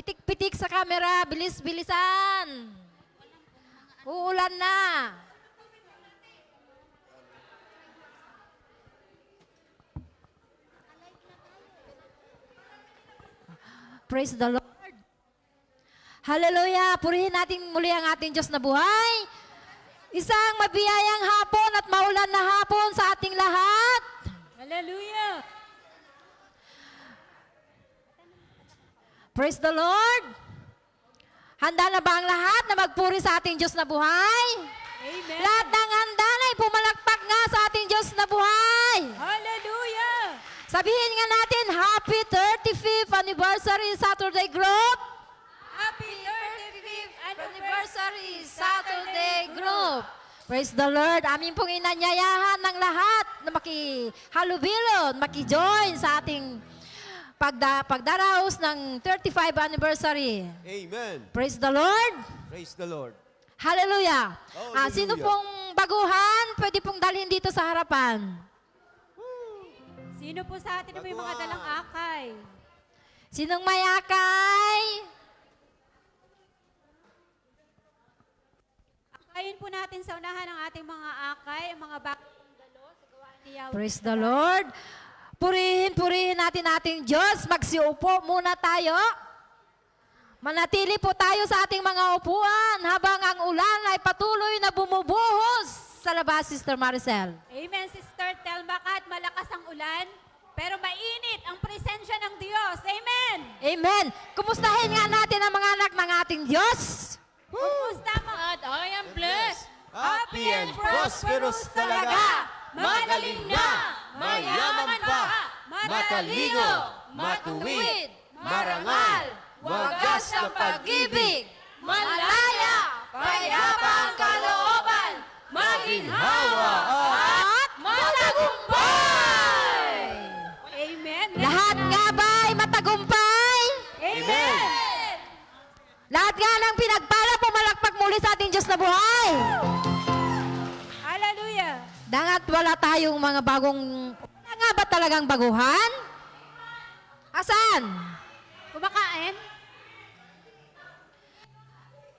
Pitik-pitik sa camera. Bilis-bilisan. Uulan na. Praise the Lord. Hallelujah. Purihin natin muli ang ating Diyos na buhay. Isang mabiyayang hapon at maulan na hapon sa ating lahat. Hallelujah! Praise the Lord. Handa na ba ang lahat na magpuri sa ating Diyos na buhay? Amen! Lahat ng handa na ipumалakpak nga sa ating Diyos na buhay. Hallelujah! Sabihin nga natin, Happy 35th Anniversary Saturday Group. Happy 35th Anniversary Saturday Group. Praise the Lord. Amin pong inanyayahan ng lahat na makihalubilo, makijoin sa ating pagdaraos ng 35th anniversary. Amen. Praise the Lord. Praise the Lord. Hallelujah. Hallelujah. Sino pong baguhan, pwede pong dalhin dito sa harapan. Sino po sa atin na may mga dalang akay? Sinong may akay? Akayin po natin sa unahan ng ating mga akay, ang mga bagong dalo sa gawain ni Yahweh. Praise the Lord. Purihin natin ating Diyos. Magsiupo muna tayo. Manatili po tayo sa ating mga upuan habang ang ulan ay patuloy na bumubuhos sa labas, Sister Maricel. Amen, Sister Telma. Kahit malakas ang ulan, pero mainit ang presensya ng Diyos. Amen! Amen. Kumustahin nga natin ang mga anak ng ating Diyos. Kumusta mo? I am blessed. Happy and prosperous talaga. Magaling na. Mayaman pa. Matalino. Matuwid. Marangal. Wagas ng pag-ibig. Malaya, Payapa ang kalooban. Maginhawa at matagumpay. Amen! Lahat nga ba ay matagumpay? Amen. Lahat nga ng pinagpala, pumalakpak muli sa ating Diyos na buhay. Hallelujah! Dangat wala tayong mga bagong... Wala nga ba talagang baguhan? Asan? Kumakain?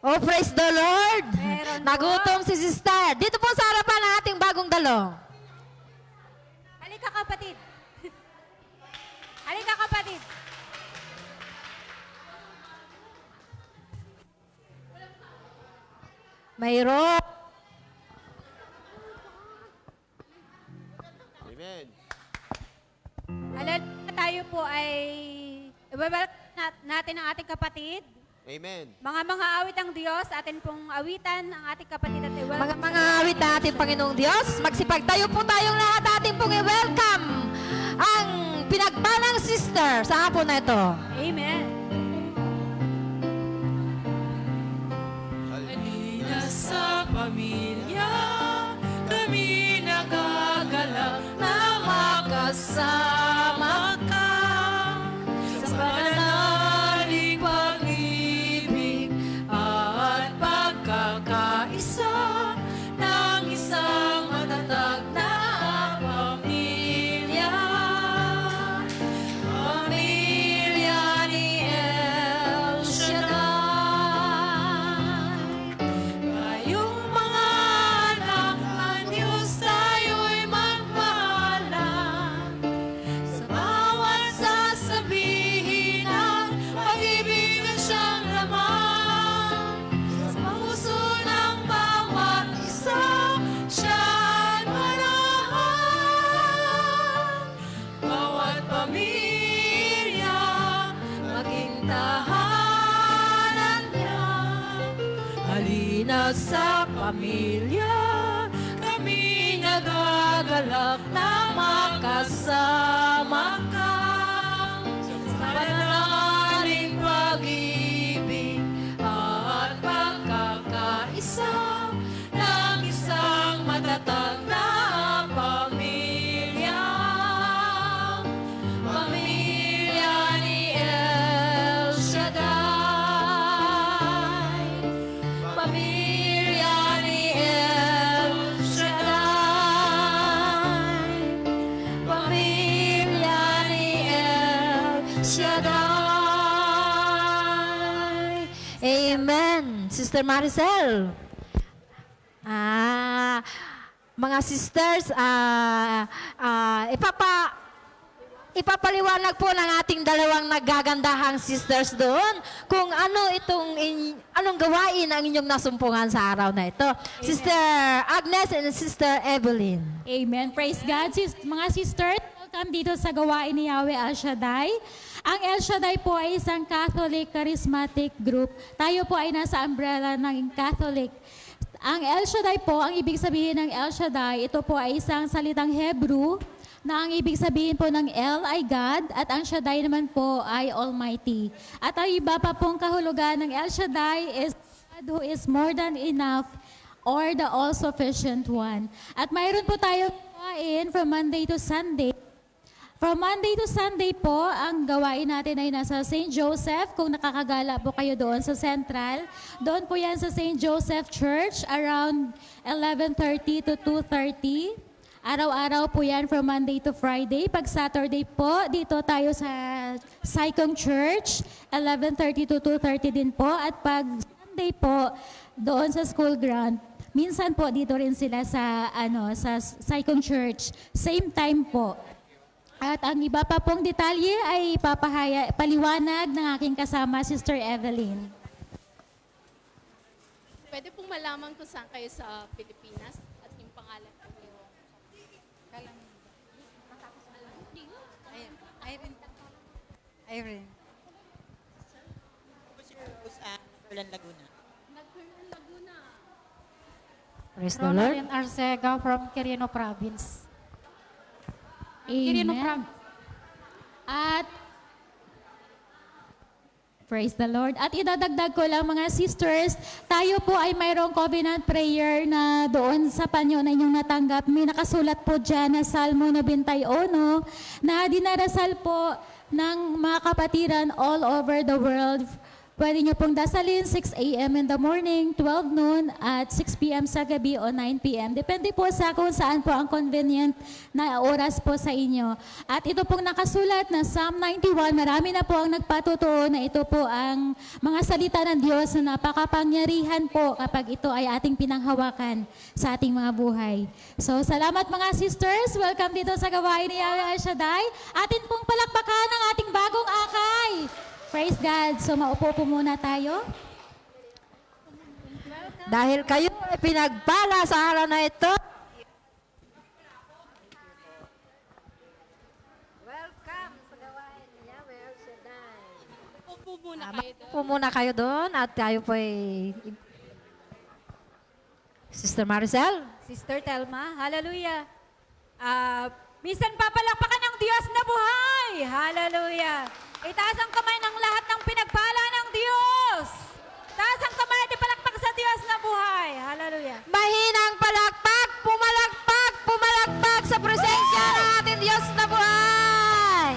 Oh, praise the Lord. Meron po. Nagutom si Sister. Dito po sa harapan ng ating bagong dalo. Halika kapatid. Halika kapatid. Mayroon. Amen. Hallelujah, tayo po ay ibabalik natin ang ating kapatid. Amen. Mga awit ang Diyos, atin pong awitan ang ating kapatid at i-welcome. Mga awit na ating Panginoong Diyos, magsipagtayo po tayong lahat ating pong i-welcome ang pinagpalang sister sa hapon na ito. Amen. Halina sa pamilya, kami nagagalak na makasama ka. Sa pananalig pag-ibig at pagkakaisa ng isang matatag na pamilya. Pamilya ni El Shaddai. Kayong mga anak ng Diyos, tayo'y magmahalan. Sa bawat sasabihin ng pag-ibig at siyang laman. Sa puso ng bawat isa, siya'y manahan. Bawat pamilya, maging tahanan niya. Halina sa pamilya, kami nagagalak na makasama ka. Sa pananalig pag-ibig at pagkakaisa ng isang matatag na pamilya. Pamilya ni El Shaddai. Pamilya ni El Shaddai. Pamilya ni El Shaddai. Amen. Sister Maricel. Mga sisters, ipapaliwanag po ng ating dalawang naggagandahang sisters doon kung anong gawain ang inyong nasumpungan sa araw na ito. Sister Agnes and Sister Evelyn. Amen. Praise God. Mga sisters, welcome dito sa gawain ni Yahweh El Shaddai. Ang El Shaddai po ay isang Catholic charismatic group. Tayo po ay nasa umbrella ng Catholic. Ang El Shaddai po, ang ibig sabihin ng El Shaddai, ito po ay isang salitang Hebrew na ang ibig sabihin po ng El ay God at ang Shaddai naman po ay Almighty. At ang iba pa pong kahulugan ng El Shaddai is God who is more than enough or the all-sufficient one. At mayroon po tayong gawain from Monday to Sunday. From Monday to Sunday po, ang gawain natin ay nasa St. Joseph. Kung nakakagala po kayo doon sa Central, doon po yan sa St. Joseph Church around 11:30 to 2:30. Araw-araw po yan from Monday to Friday. Pag Saturday po, dito tayo sa Saicong Church, 11:30 to 2:30 din po. At pag Sunday po, doon sa school ground, minsan po dito rin sila sa Saicong Church. Same time po. At ang iba pa pong detalye ay paliwanag ng aking kasama, Sister Evelyn. Pwede pong malaman kung saan kayo sa Pilipinas at yung pangalan po niyo. Irene. Laguna. Praise the Lord. Romarin Arcega from Quirino Province. Amen. At praise the Lord. At idadagdag ko lang mga sisters, tayo po ay mayroong covenant prayer na doon sa panyo na inyong natanggap. May nakasulat po dyan na Salmo 91 na dinarasal po ng mga kapatiran all over the world. Pwede nyo pong dasalin 6 a.m. in the morning, 12 noon, at 6 p.m. sa gabi o 9 p.m. Depende po sa kung saan po ang convenient na oras po sa inyo. At ito pong nakasulat na Psalm 91, marami na po ang nagpatutuo na ito po ang mga salita ng Diyos na napakapangyarihan po kapag ito ay ating pinanghawakan sa ating mga buhay. So, salamat mga sisters. Welcome dito sa gawain ni Yahweh El Shaddai. Atin pong palakpakan ang ating bagong akay. Praise God. So, maupo po muna tayo. Dahil kayo ay pinagpala sa araw na ito. Welcome sa gawain ni Yahweh El Shaddai. Upo muna kayo doon. Upo muna kayo doon at tayo po ay... Sister Maricel? Sister Telma, hallelujah. Minsan papalakpakan ng Diyos na buhay. Hallelujah. Itaas ang kamay ng lahat ng pinagpala ng Diyos. Taas ang kamay at ipalakpak sa Diyos na buhay. Hallelujah. Mahinang palakpak, pumalakpak sa presensya ng ating Diyos na buhay.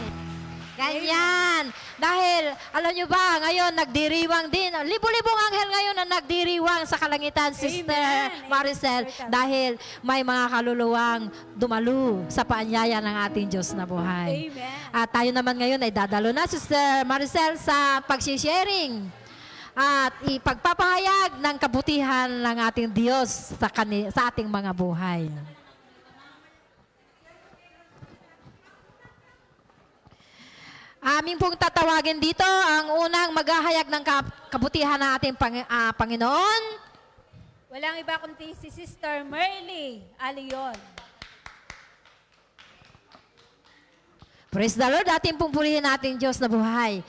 Ganyan. Dahil, alam nyo ba, ngayon nagdiriwang din. Libo-libong anghel ngayon na nagdiriwang sa kalangitan, Sister Maricel. Dahil may mga kaluluwang dumalo sa paanyaya ng ating Diyos na buhay. Amen. At tayo naman ngayon ay dadalo na, Sister Maricel, sa pag-sharing at ipagpapahayag ng kabutihan ng ating Diyos sa ating mga buhay. Aming pong tatawagin dito ang unang maghahayag ng kabutihan ng ating Panginoon. Walang iba kundi si Sister Merly Alion. Praise the Lord, ating pong purihin natin Diyos na buhay.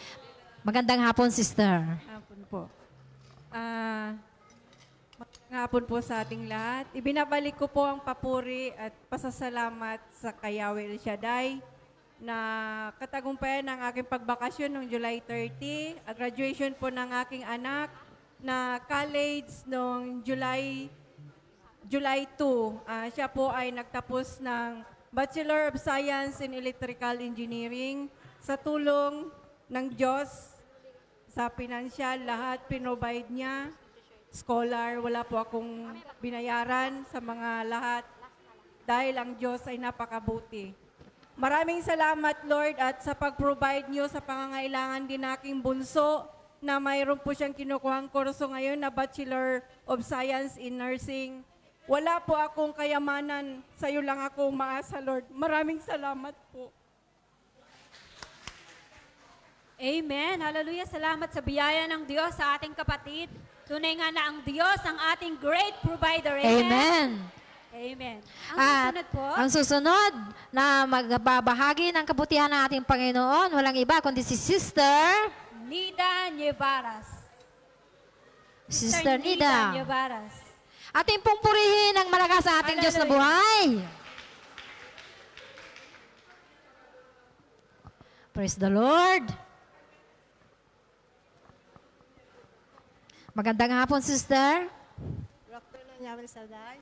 Magandang hapon, Sister. Hapon po. Magandang hapon po sa ating lahat. Ibinabalik ko po ang papuri at pasasalamat sa kay Yahweh El Shaddai na katagumpayan ng aking pagbakasyon noong July 30, graduation po ng aking anak na college noong July 2. Siya po ay nagtapos ng Bachelor of Science in Electrical Engineering. Sa tulong ng Diyos, sa pinansyal, lahat pinrovide niya. Scholar, wala po akong binayaran sa mga lahat dahil ang Diyos ay napakabuti. Maraming salamat, Lord, at sa pag-provide niyo sa pangangailangan din aking bunso na mayroon po siyang kinukuhang kurso ngayon na Bachelor of Science in Nursing. Wala po akong kayamanan. Sa iyo lang ako umaasa, Lord. Maraming salamat po. Amen. Hallelujah. Salamat sa biyaya ng Diyos sa ating kapatid. Tunay nga na ang Diyos ang ating great provider. Amen. Amen. Amen. Ang At susunod po, ang susunod na magbabahagi ng kabutihan ng ating Panginoon, walang iba kundi si Sister Nida Nievaras. Sister Nida. Nievaras. Ating pong purihin ang malakas sa ating Diyos na buhay. Praise the Lord. Magandang hapon, Sister. Good afternoon, Yahweh Shaddai.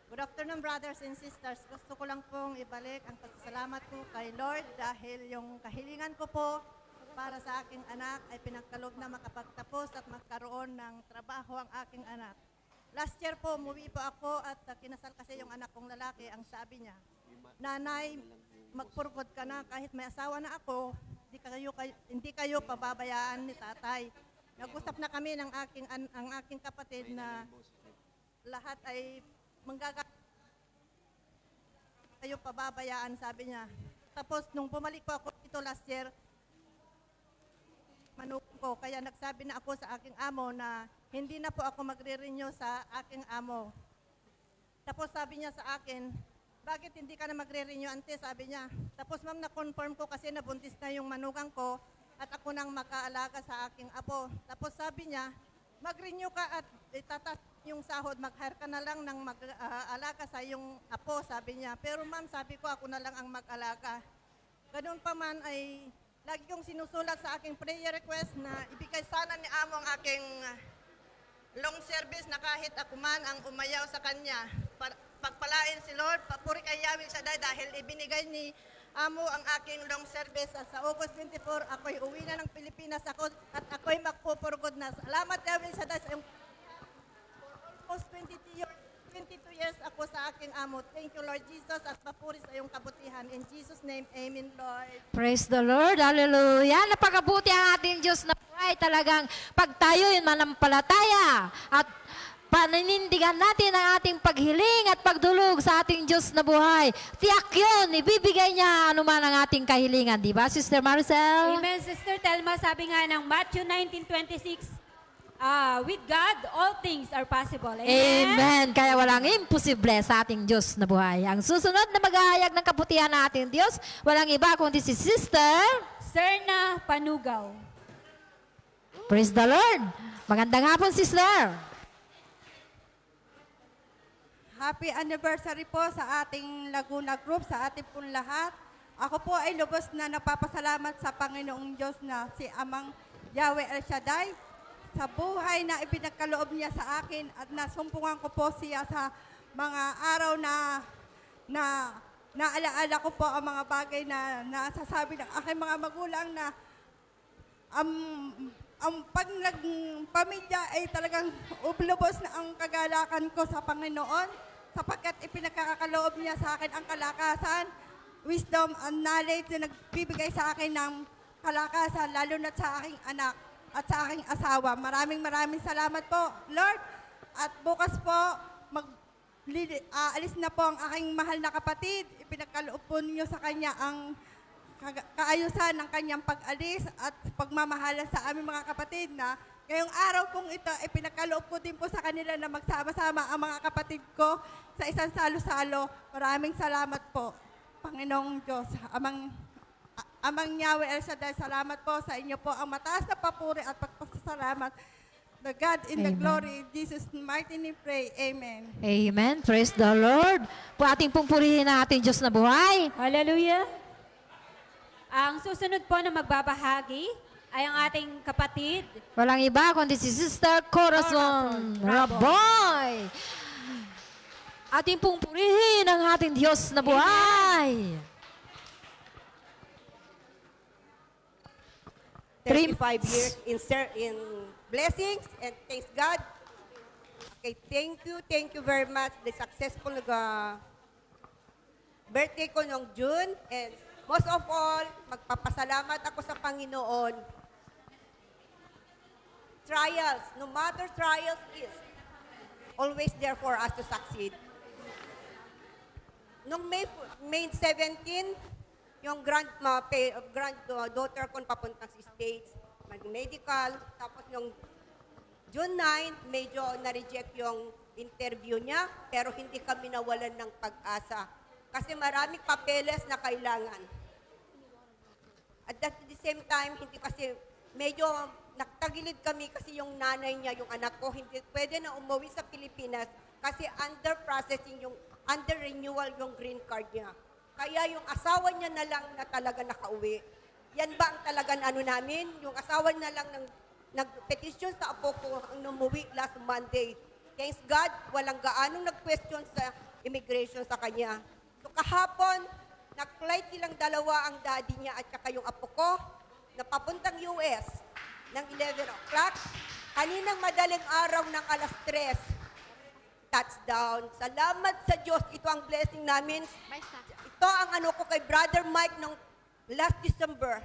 Good afternoon, brothers and sisters. Gusto ko lang pong ibalik ang pasasalamat ko kay Lord dahil yung kahilingan ko po para sa aking anak ay pinagkaloob na makapagtapos at magkaroon ng trabaho ang aking anak. Last year po, umuwi po ako at kinasal kasi yung anak kong lalaki. Ang sabi niya, Nanay, magpurgod ka na kahit may asawa na ako, hindi kayo pababayaan ni tatay. Nag-usap na kami ng ang aking kapatid na lahat ay kayo pababayaan, sabi niya. Tapos nung bumalik po ako dito last year, manukan ko, kaya nagsabi na ako sa aking amo na hindi na po ako magre-renew sa aking amo. Tapos sabi niya sa akin, bakit hindi ka na magre-renew, ante? Sabi niya. Tapos ma'am, na-confirm ko kasi nabuntis na yung manugang ko at ako nang makaalaga sa aking apo. Tapos sabi niya, mag-renew ka at itatas yung sahod, mag-hire ka na lang ng mag-alaga sa yung apo, sabi niya. Pero ma'am, sabi ko, ako na lang ang mag-alaga. Ganun pa man ay lagi kong sinusulat sa aking prayer request na ibigay sana ni amo ang aking long service na kahit ako man ang umayaw sa kanya. Pagpalain si Lord, papuri kay Yahweh Shaddai dahil ibinigay ni amo ang aking long service. At sa August 24, ako'y uwi na ng Pilipinas at ako'y magpupurgod na. Salamat Yahweh Shaddai sa iyong almost 22 years ako sa aking amo. Thank you, Lord Jesus, at papuri sa iyong kabutihan. In Jesus' name, amen, Lord. Praise the Lord. Hallelujah. Napakabuti ang ating Diyos na buhay. Talagang pag tayo'y manampalataya at paninindigan natin ang ating paghiling at pagdulog sa ating Diyos na buhay. Tiyak yun, ibibigay niya anuman ang ating kahilingan. Di ba, Sister Maricel? Amen, Sister Telma. Sabi nga ng Matthew 19:26, with God, all things are possible. Amen? Amen. Kaya walang imposible sa ating Diyos na buhay. Ang susunod na maghahayag ng kabutihan ng ating Diyos, walang iba kundi si Sister Serna Panugaw. Praise the Lord. Magandang hapon, Sister. Happy anniversary po sa ating Laguna Group, sa ating pong lahat. Ako po ay lubos na napapasalamat sa Panginoong Diyos na si Amang Yahweh El Shaddai sa buhay na ipinagkaloob niya sa akin at nasumpungan ko po siya sa mga araw na naalaala ko po ang mga bagay na nasasabi ng aking mga magulang na ang pag nagpamilya ay talagang ublubos na ang kagalakan ko sa Panginoon sapagkat ipinagkakaloob niya sa akin ang kalakasan, wisdom and knowledge na nagbibigay sa akin ng kalakasan lalo na sa aking anak at sa aking asawa. Maraming salamat po, Lord. At bukas po, aalis na po ang aking mahal na kapatid. Ipinagkaloob po niyo sa kanya ang kaayusan ng kanyang pag-alis at pagmamahalan sa aming mga kapatid na ngayong araw pong ito, ipinagkaloob ko din po sa kanila na magsama-sama ang mga kapatid ko sa isang salo-salo. Maraming salamat po, Panginoong Diyos. Amang Yahweh El Shaddai, salamat po sa inyo po ang mataas na papuri at pagpasalamat. The God in the Amen. glory, in Jesus' mighty name pray. Amen. Amen. Praise the Lord. Po ating pong purihin ang ating Diyos na buhay. Hallelujah. Ang susunod po na magbabahagi ay ang ating kapatid, Walang iba kundi si Sister Corazon Raboy. Ating pong purihin ang ating Diyos na buhay. 35 years in blessings and thanks God. Okay, thank you very much. The successful birthday ko noong June and most of all, magpapasalamat ako sa Panginoon trials, no matter trials is, always there for us to succeed. Nung May 17, yung granddaughter ko papuntang sa States, mag-medical, tapos yung June 9, medyo na-reject yung interview niya, pero hindi kami nawalan ng pag-asa. Kasi maraming papeles na kailangan. At at the same time, hindi kasi medyo nagtagilid kami kasi yung nanay niya, yung anak ko, hindi pwede na umuwi sa Pilipinas kasi under processing under renewal yung green card niya. Kaya yung asawa niya na lang na talaga nakauwi. Yan ba ang talagang namin? Yung asawa na lang nag-petition sa apo ko ang umuwi last Monday. Thanks God, walang gaanong nag-question sa immigration sa kanya. So kahapon, nag-flight silang dalawa ang daddy niya at saka yung apo ko na papuntang US ng 11 o'clock. Kaninang madaling araw ng alas 3, touchdown. Salamat sa Diyos. Ito ang blessing namin. Ito ang ano ko kay Brother Mike nung last December.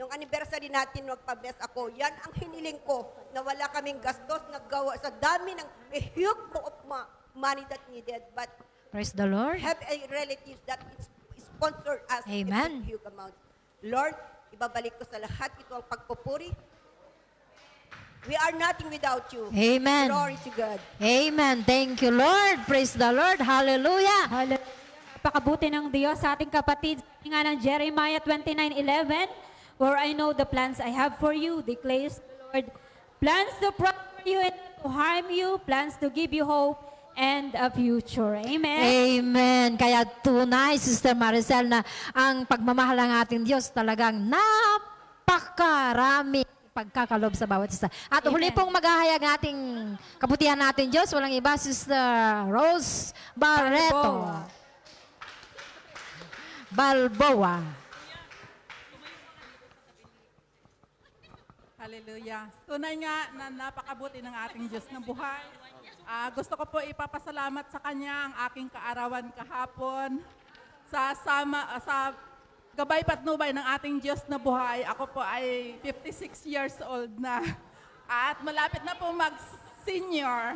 Nung anniversary natin, magpa-bless ako. Yan ang hiniling ko na wala kaming gastos naggawa sa dami ng a huge of money that needed. But Praise the Lord. have a relative that sponsored us Amen. a huge amount. Lord, ibabalik ko sa lahat ito ang pagpupuri. We are nothing without you. Amen. Glory to God. Amen. Thank you, Lord. Praise the Lord. Hallelujah. Napakabuti ng Diyos sa ating kapatid. Sabi nga ng Jeremiah 29:11, "For I know the plans I have for you, declares the Lord. Plans to prosper you and to harm you, plans to give you hope and a future." Amen. Amen. Kaya tunay, Sister Maricel, na ang pagmamahal ng ating Diyos talagang napakarami pagkakalob sa bawat isa. At Amen. huli pong maghahayag ng ating kabutihan natin Diyos, walang iba, Sister Rose Barreto. Balboa. Hallelujah. Tunay nga na napakabuti ng ating Diyos na buhay. Gusto ko po ipapasalamat sa Kanya ang aking kaarawan kahapon sa gabay patnubay ng ating Diyos na buhay. Ako po ay 56 years old na at malapit na po mag-senior.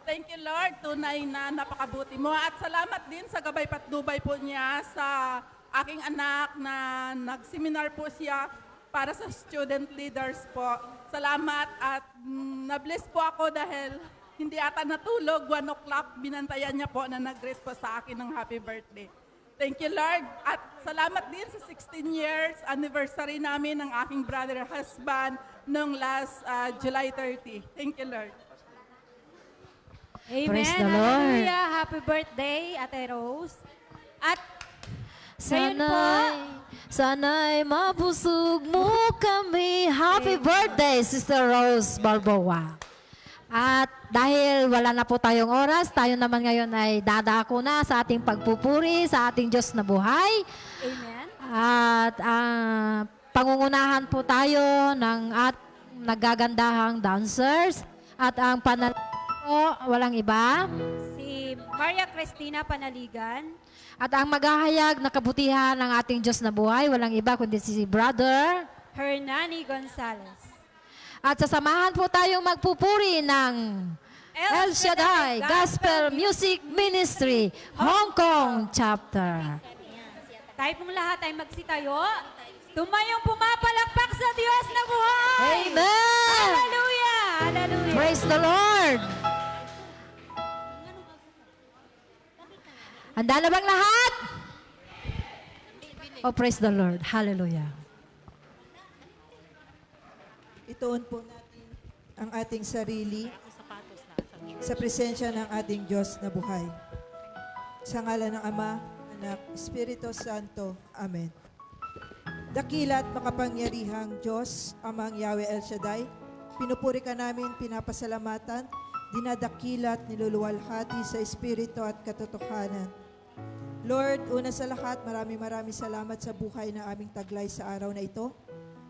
Thank you, Lord. Tunay na napakabuti mo. At salamat din sa gabay patnubay po niya sa aking anak na nag-seminar po siya para sa student leaders po. Salamat at na-bless po ako dahil hindi ata natulog. 1 o'clock, binantayan niya po na nag-greet po sa akin ng happy birthday. Thank you, Lord. At salamat din sa 16 years anniversary namin ng aking brother husband noong last July 30. Thank you, Lord. Amen. Praise the Lord. Hallelujah. Happy birthday, Ate Rose. At ngayon po, Sana'y mabusog mo kami. Happy birthday, Sister Rose Balboa. At dahil wala na po tayong oras, tayo naman ngayon ay dadako na sa ating pagpupuri, sa ating Diyos na buhay. amen. At pangungunahan po tayo ng nagagandahang dancers. At ang po, walang iba. Si Maria Cristina Panaligan. At ang maghahayag na kabutihan ng ating Diyos na buhay, walang iba kundi si Brother Hernani Gonzalez. At sasamahan po tayong magpupuri ng El Shaddai Gospel Music Ministry, Hong Kong Chapter. Tayo pong lahat ay magsitayo. Tumayong pumapalakpak sa Diyos na buhay. Amen! Hallelujah! Hallelujah! Praise the Lord! Handa na bang lahat? Oh, praise the Lord. Hallelujah. Ituon po natin ang ating sarili sa presensya ng ating Diyos na buhay. Sa ngalan ng Ama, Anak, Espiritu Santo. Amen. Dakila at makapangyarihang Diyos, Amang Yahweh El Shaddai, pinupuri ka namin, pinapasalamatan, dinadakilat, niluluwalhati sa Espiritu at katotohanan. Lord, una sa lahat, maraming salamat sa buhay na aming taglay sa araw na ito.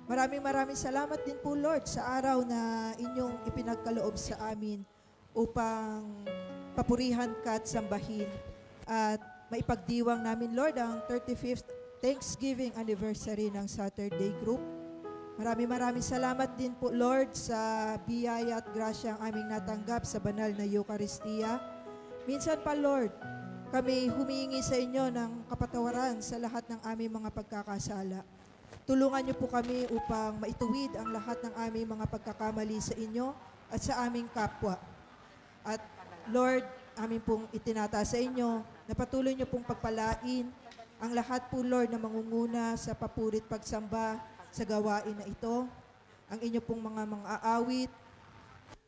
Maraming salamat din po, Lord, sa araw na inyong ipinagkaloob sa amin upang papurihan ka at sambahin at maipagdiwang namin, Lord, ang 35th Thanksgiving anniversary ng Saturday Group. Maraming salamat din po, Lord, sa biyaya at grasya ang aming natanggap sa banal na Eucharistia. Minsan pa, Lord, kami humihingi sa inyo ng kapatawaran sa lahat ng aming mga pagkakasala. Tulungan niyo po kami upang maituwid ang lahat ng aming mga pagkakamali sa inyo at sa aming kapwa. At Lord, amin pong itinataas sa inyo na patuloy niyo pong pagpalain ang lahat po, Lord, na mangunguna sa papurit pagsamba sa gawain na ito, ang inyo pong mga aawit,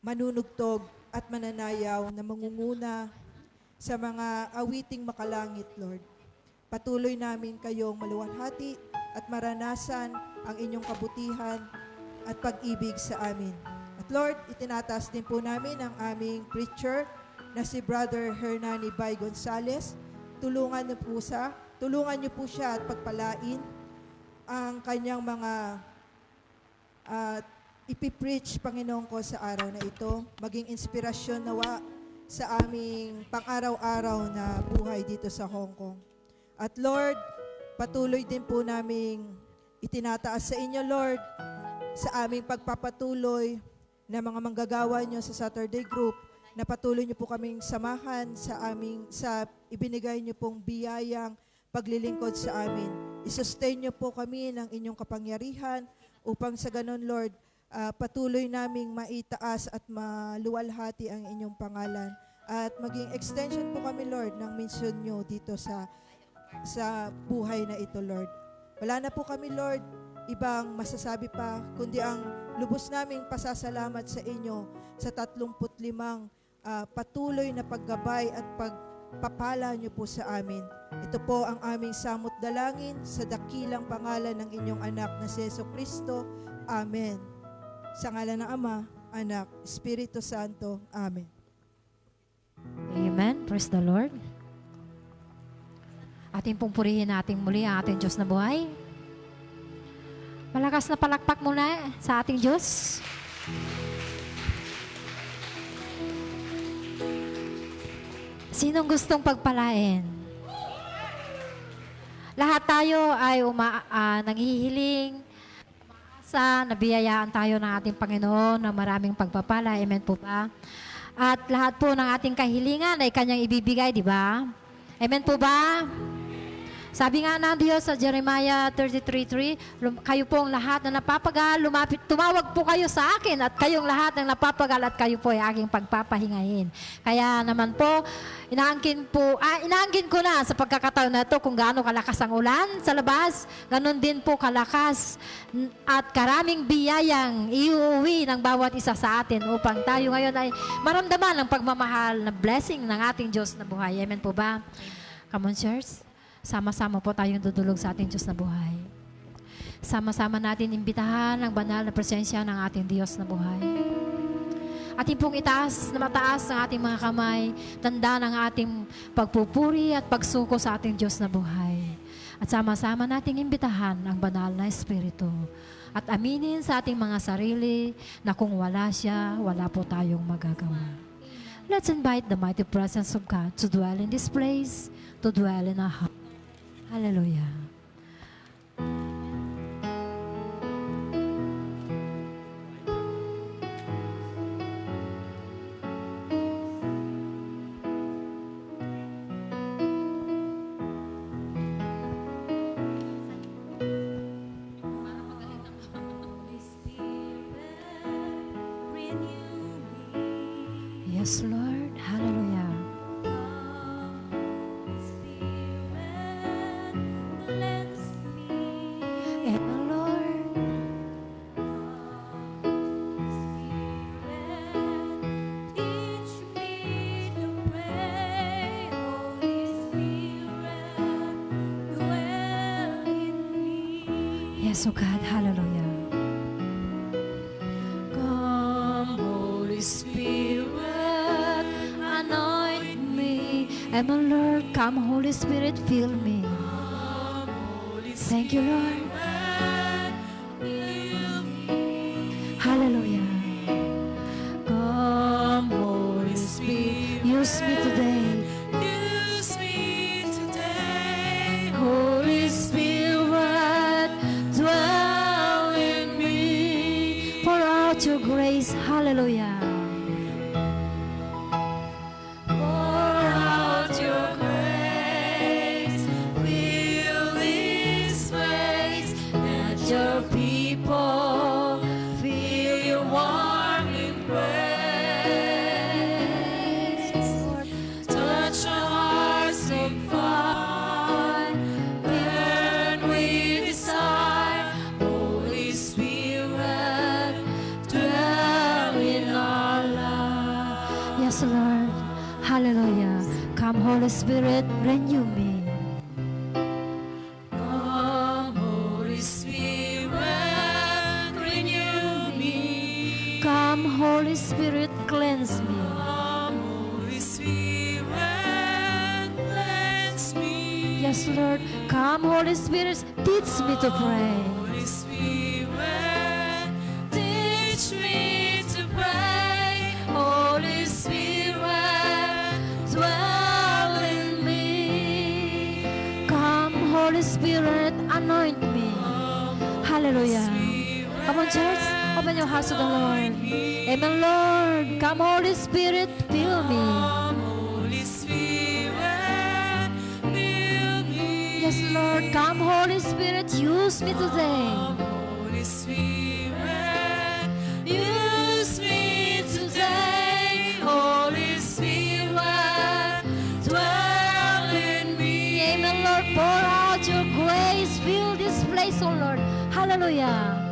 manunugtog at mananayaw na mangunguna sa mga awiting makalangit, Lord. Patuloy namin kayong maluwalhati at maranasan ang inyong kabutihan at pag-ibig sa amin. At Lord, itinataas din po namin ang aming preacher na si Brother Hernani Bay Gonzales. Tulungan niyo po siya at pagpalain ang kanyang mga ipipreach, Panginoon ko, sa araw na ito. Maging inspirasyon nawa sa aming pang-araw-araw na buhay dito sa Hong Kong. At Lord, patuloy din po naming itinataas sa inyo, Lord, sa aming pagpapatuloy na mga manggagawa nyo sa Saturday group, na patuloy nyo po kaming samahan sa ibinigay nyo pong biyayang paglilingkod sa amin. I-sustain niyo po kami ng inyong kapangyarihan upang sa ganun, Lord, patuloy naming maitaas at maluwalhati ang inyong pangalan. At maging extension po kami, Lord, ng mission niyo dito sa buhay na ito, Lord. Wala na po kami, Lord, ibang masasabi pa, kundi ang lubos naming pasasalamat sa inyo sa 35 patuloy na paggabay at pagpapala niyo po sa amin. Ito po ang aming samot dalangin sa dakilang pangalan ng inyong anak na si Jesucristo. Amen. Sa ngalan ng Ama, Anak, Espiritu Santo. Amen. Amen. Praise the Lord. Ating pong purihin natin muli ang ating Diyos na buhay. Malakas na palakpak muna sa ating Diyos. Sinong gustong pagpalain? Lahat tayo ay nanghihiling, umaasa, nabiyayaan tayo ng ating Panginoon ng maraming pagpapala. Amen po ba? At lahat po ng ating kahilingan ay Kanyang ibibigay, di ba? Amen po ba? Sabi nga ng Diyos sa Jeremiah 33:3, kayo pong lahat na napapagal, tumawag po kayo sa akin at kayong lahat ng napapagal at kayo po ay aking pagpapahingahin. Kaya naman po, inaangkin ko na sa pagkakataon na ito kung gaano kalakas ang ulan sa labas, ganun din po kalakas at karaming biyayang iuwi ng bawat isa sa atin upang tayo ngayon ay maramdaman ang pagmamahal na blessing ng ating Diyos na buhay. Amen po ba? Come on, church. Sama-sama po tayong dudulog sa ating Diyos na buhay. Sama-sama natin imbitahan ang banal na presensya ng ating Diyos na buhay. Ating pong itaas na mataas ang ating mga kamay, tanda ng ating pagpupuri at pagsuko sa ating Diyos na buhay. At sama-sama nating imbitahan ang banal na Espiritu. At aminin sa ating mga sarili na kung wala siya, wala po tayong magagawa. Let's invite the mighty presence of God to dwell in this place, to dwell in our heart. Hallelujah. Yes, Lord. Hallelujah. Yes, oh God, hallelujah. Come, Holy Spirit, anoint me. And my Lord, come, Holy Spirit, fill me. Thank you, Lord. Hallelujah. Come, Holy Spirit, use me today. Use me today. Holy Spirit, dwell in me. out your grace. Hallelujah. Pour out your grace. Fill this place. Let your people feel your warm embrace. Touch our hearts with fire. Burn with desire. Holy Spirit, dwell in our lives. Yes, Lord. Hallelujah. Come, Holy Spirit, renew me. Come, Holy Spirit, renew me. Come, Holy Spirit, cleanse me. Come, Holy Spirit, cleanse me. Yes, Lord. Come, Holy Spirit, teach me to pray. Holy Spirit, teach me to pray. Holy Spirit, dwell in me. Come, Holy Spirit, anoint me. Hallelujah. Come on, church. Open your hearts to the Lord. Amen, Lord. Come, Holy Spirit, fill me. Holy Spirit, fill me. Yes, Lord. Come, Holy Spirit, use me today. Holy Spirit, use me today. Holy Spirit, dwell in me. Amen, Lord. Pour out your grace. Fill this place, oh Lord. Hallelujah.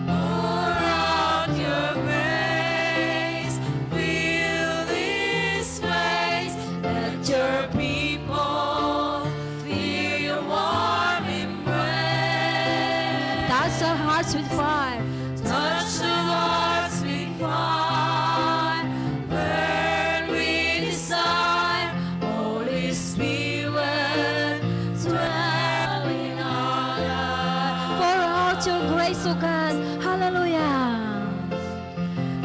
Pour out your grace. Fill this place. Let your people feel your warm embrace. Touch our hearts with fire. Touch our hearts with fire. Burn with desire. Holy Spirit, dwell in our lives. Pour out your grace, O God. Hallelujah.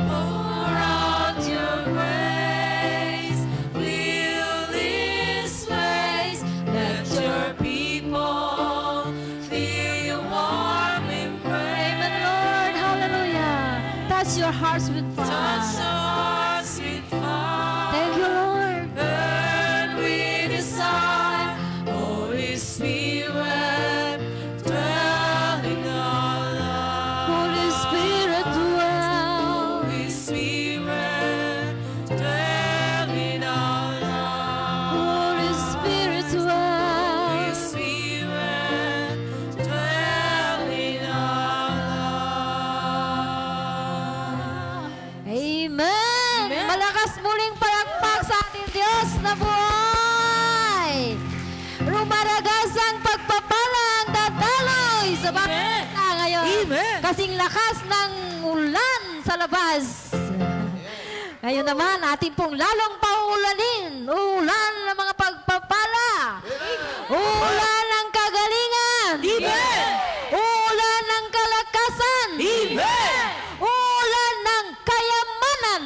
Pour out your grace. Fill this place. Let your people feel your warm embrace. Amen, Lord. Hallelujah. Touch your hearts with fire. Touch our hearts with fire. Thank you, Lord. Burn with desire. Holy Spirit, dwell in our lives. Holy Spirit, dwell. Holy Spirit, dwell in our lives. Holy Spirit, dwell. Holy Spirit, dwell in our lives. Amen. Malakas muling palakpak sa ating Diyos na buhay. Rumaragas ang pagpapalang dadaloy sa bawat isa ngayon. Kasing lakas ng ulan sa labas. Ngayon naman, atin pong lalong paulanin. Ulan ng mga pagpapala. Ulan ng kagalingan. Ulan ng kalakasan. Ulan ng kayamanan.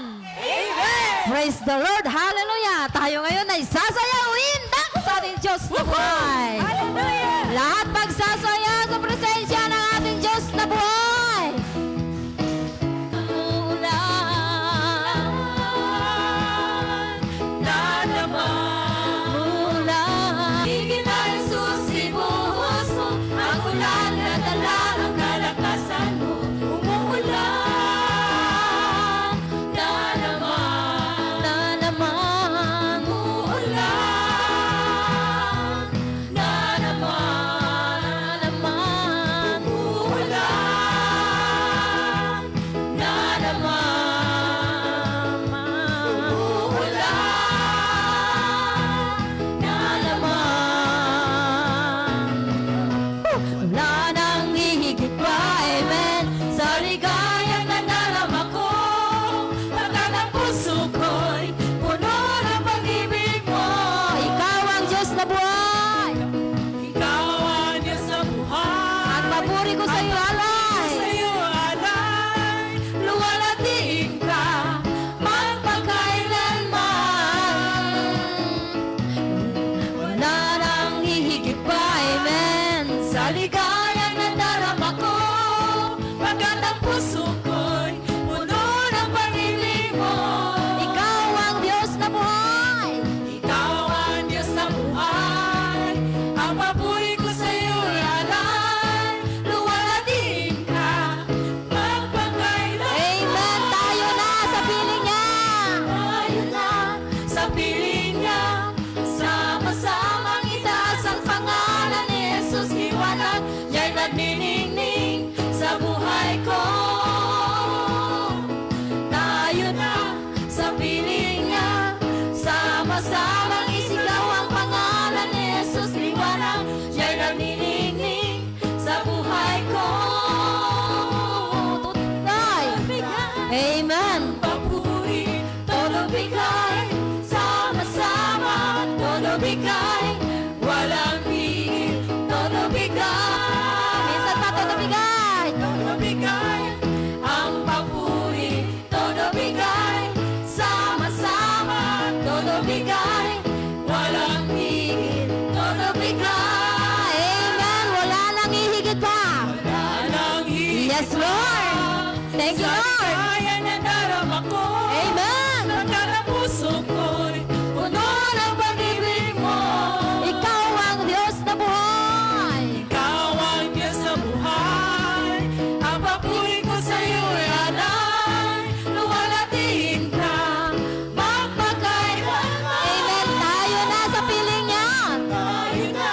Praise the Lord. Hallelujah. Tayo ngayon ay sasayawin dako sa ating Diyos na buhay. Lahat magsasaya sa presensya ng ating Diyos na buhay. Ulan na naman. Ulan. Higit ay susibuhos mo. Ang ulan na dala ang kalakasan mo. Umuulan na naman. Na naman. Umuulan na naman. Na naman. Umuulan na naman. Umuulan na naman. Wala nang hihigit pa, amen. Sa ligayang nadarama ko, pagkat ang puso ko'y puno ng pag-ibig mo. Ikaw ang Diyos na buhay. Ikaw ang Diyos na buhay. At maburi ko sa iyo alay. Sa iyo alay. Luwalhatiin ka magpakailanman. Wala nang hihigit pa, amen. Sa ligayang nadarama ko, pagkat ang puso ko'y puno Amen. papuri, todo bigay, sama-sama, todo bigay, walang higit, todo bigay. Minsan pa todo bigay. Todo bigay, ang papuri, todo bigay, sama-sama, todo bigay, walang higit, todo bigay. Amen. Wala nang ihigit pa. Walang higit Yes, Lord. Thank you, sa Lord. kaya na darama ko. Amen. Sa puso ko'y puno ng pag-ibig mo. Ikaw ang Diyos na buhay. Ikaw ang Diyos sa buhay. Ang papuri ko sa iyo ay alay. Luwalhatiin ka, magpakailanman. Amen. Tayo na sa piling niya. Tayo na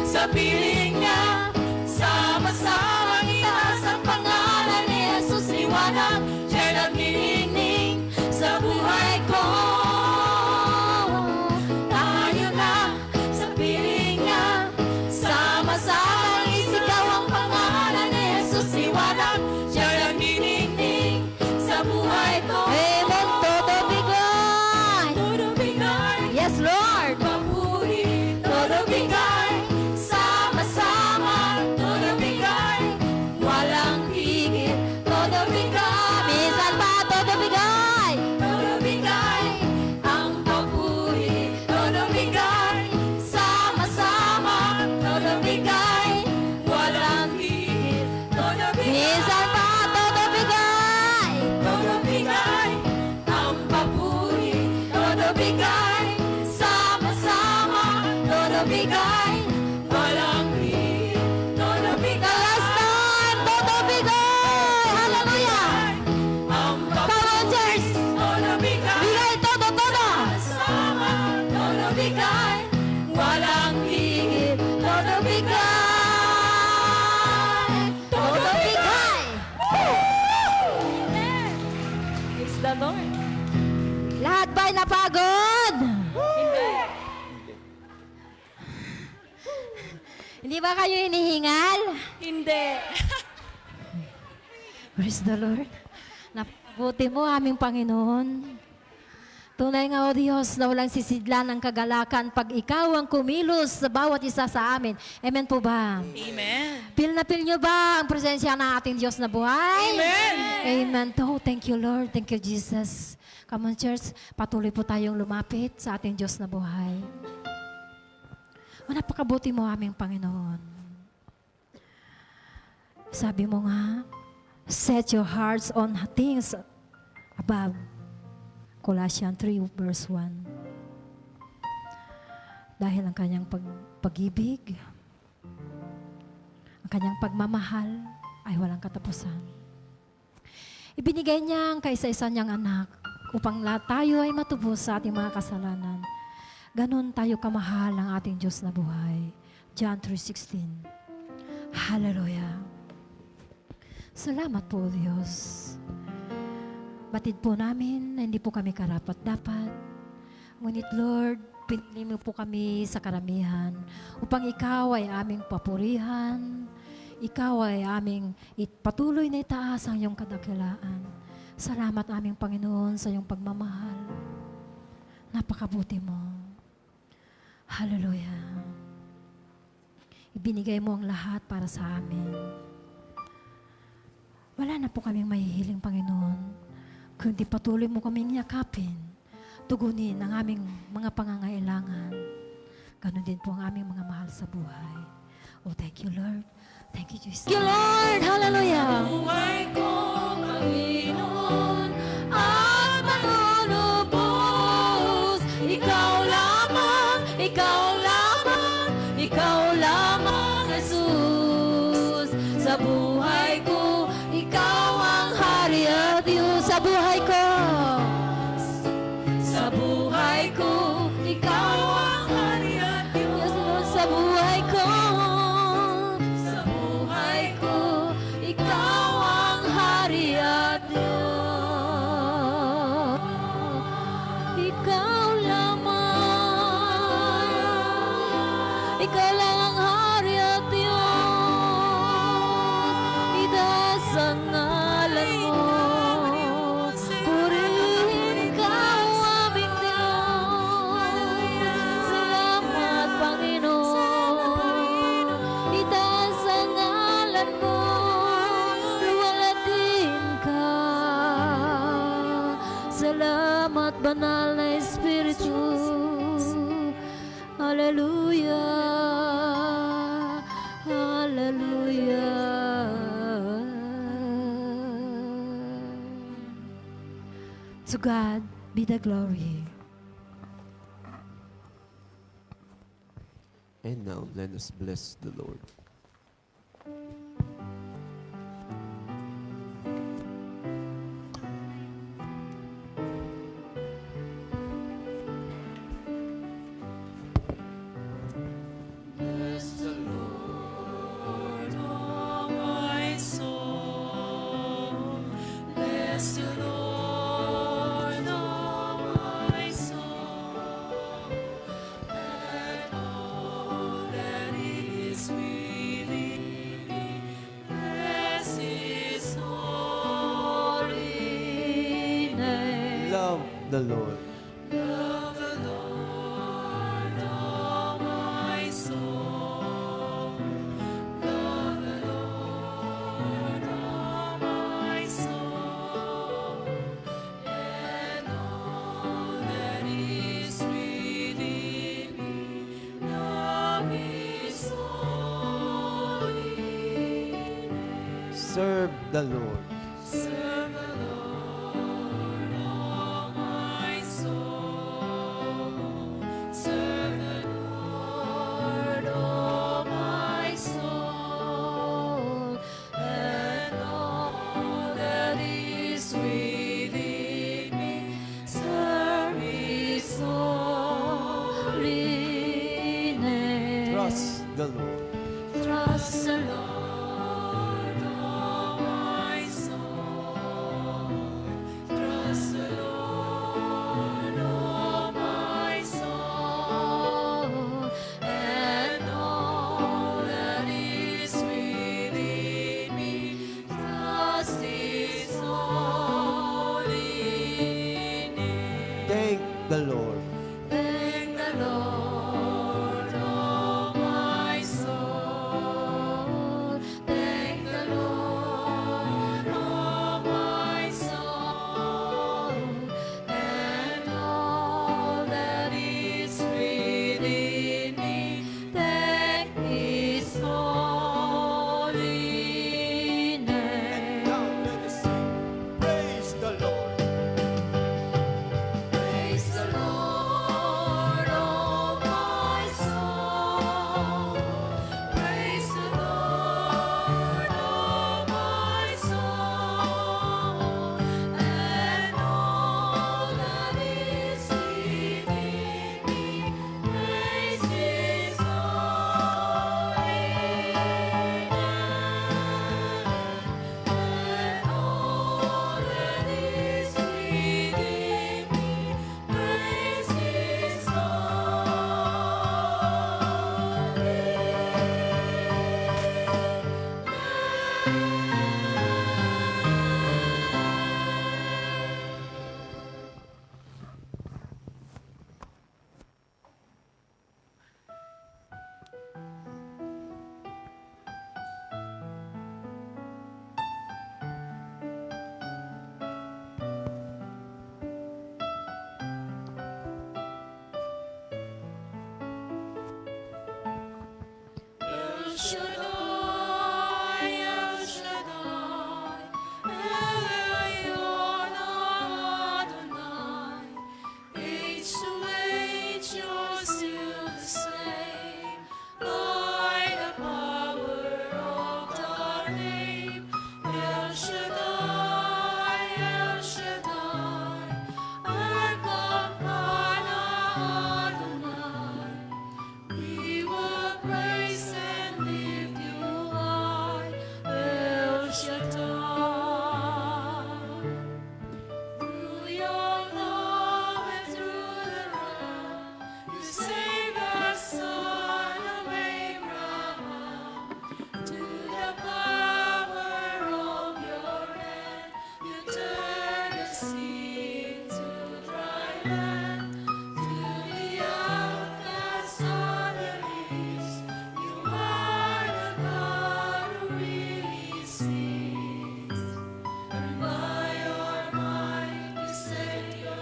sa piling niya. Sama-samang itaas ang pangalan ni Jesus. Liwanag, siya'y nagniningning sa buhay ko. Tayo na sa piling niya. Sama-samang isigaw ang pangalan ni Jesus. Liwanag, siya'y nagniningning sa buhay ko. Amen. Todo bigay. Todo bigay, Yes, Lord. papuri, todo bigay, sama-sama, todo bigay, walang higit, todo bigay. Minsan pa todo bigay. Todo bigay, ang papuri, todo bigay, sama-sama, todo bigay, walang higit, todo bigay. Minsan pa todo bigay. Todo bigay, ang papuri, todo bigay, sama-sama, todo bigay, walang higit, todo The bigay. last time, todo bigay. Hallelujah. Ang Come on, church. todo bigay, Bigay todo, todo. sama, todo bigay, walang higit, todo bigay, Todo bigay. Praise the Lord. Lahat ba'y napagod? Hindi ba kayo hinihingal? Hindi. Praise the Lord. Napabuti mo aming Panginoon. Tunay nga, O Diyos, na walang sisidlan ng kagalakan pag ikaw ang kumilos sa bawat isa sa amin. Amen po ba? Amen. Feel na feel nyo ba ang presensya ng ating Diyos na buhay? Amen. Amen. Oh, thank you, Lord. Thank you, Jesus. Come on, church. Patuloy po tayong lumapit sa ating Diyos na buhay. O, napakabuti mo aming Panginoon. Sabi mo nga, set your hearts on things above. Colossians 3 verse 1. Dahil ang kanyang pag-ibig, ang kanyang pagmamahal ay walang katapusan. Ibinigay niya ang kaisa-isa niyang anak upang lahat tayo ay matubos sa ating mga kasalanan. Ganon tayo kamahal ang ating Diyos na buhay. John 3:16. Hallelujah. Salamat po, Diyos. Batid po namin na hindi po kami karapat-dapat. Ngunit, Lord, pinili mo po kami sa karamihan upang ikaw ay aming papurihan. Ikaw ay aming patuloy na itaas ang iyong kadakilaan. Salamat aming Panginoon sa iyong pagmamahal. Napakabuti mo. Hallelujah. Ibinigay mo ang lahat para sa amin. Wala na po kaming mahihiling, Panginoon, kundi patuloy mo kaming yakapin, tugunin ang aming mga pangangailangan. Ganon din po ang aming mga mahal sa buhay. Oh, thank you, Lord. Thank you, Jesus. Thank you, Lord. Hallelujah. Buhay ko, Panginoon, at manunubos. Ikaw lamang, ikaw lamang, ikaw lamang, Jesus. Sa buhay ko, ikaw ang hari at Diyos. Sa buhay ko. Sa buhay ko, ikaw ang hari at Diyos. Yes, Lord, sa buhay ko. Sa buhay ko, ikaw ang hari at Diyos. Ikaw lamang. Ikaw lang ang hari at Diyos. Itaas ang ngalan mo. Salamat, banal na Espiritu. Hallelujah. Hallelujah. To God be the glory. And now, let us bless the Lord. Bless the Lord, oh my soul. Bless the Lord, oh my soul. And all that is within me, bless His holy name. Love the Lord. Love the Lord, oh my soul. Love the Lord, oh my soul. And all that is within me, love His holy name. Serve the Lord. Serve the Lord, oh my soul. Serve the Lord, oh my soul. And all that is within me, serve His holy name. Trust the Lord. Trust the Lord, oh my soul. Trust the Lord, oh my soul. And all that is within me, trust His holy name. Thank the Lord. Thank the Lord, oh my soul. Thank the Lord, oh my soul. And all that is within me, thank His holy name. Now let us sing. Praise the Lord. Praise the Lord, oh my soul. Praise the Lord, oh my soul. And all that is within me, praise His holy name. And all that is within me, praise His El Shaddai, El Shaddai, El Adonai. Age to age, you're still the same. By the power of thy name, El Shaddai, El Shaddai, Elkanah Adonai. We will praise and lift you high, El Shaddai. Through your love and through the wrath, you save our son of Abraham. To the power of your hand, you turn the sea into dry land. To the outcast on the east, you are the God who really sees. And by your might, you set your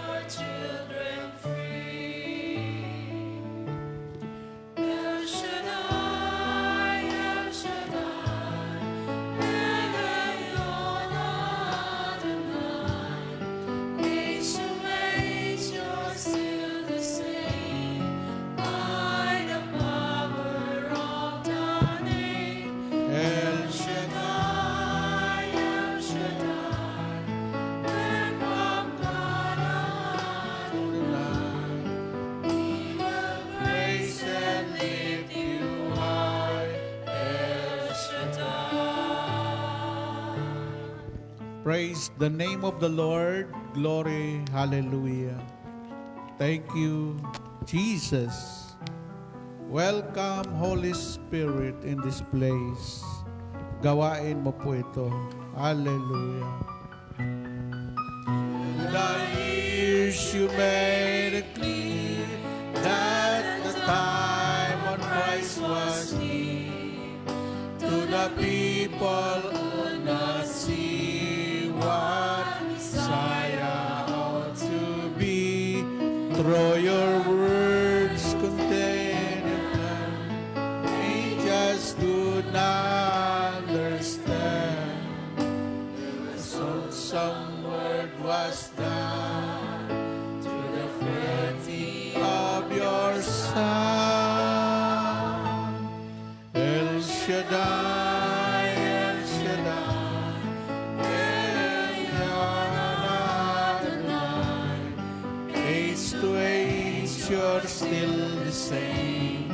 Praise the name of the Lord. Glory. Hallelujah. Thank you, Jesus. Welcome, Holy Spirit, in this place. Gawain mo po ito. Hallelujah. With the years you made it clear that the time when Christ was near. To the people could not see what Messiah ought to be. Through your words contain your plan. We just do not understand. Some word was done to the frailty of your Son. El Shaddai, El Shaddai, El Adonai. Age to age, you're still the same.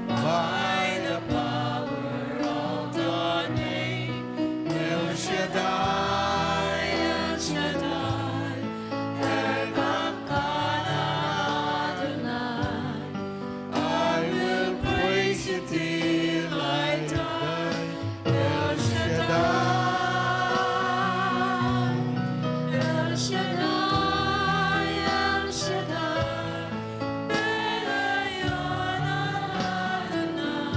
By the power of the name, El Shaddai, El Shaddai, Elkanah Adonai. I will praise you till I die. El Shaddai, El Shaddai, El Shaddai, Adonai.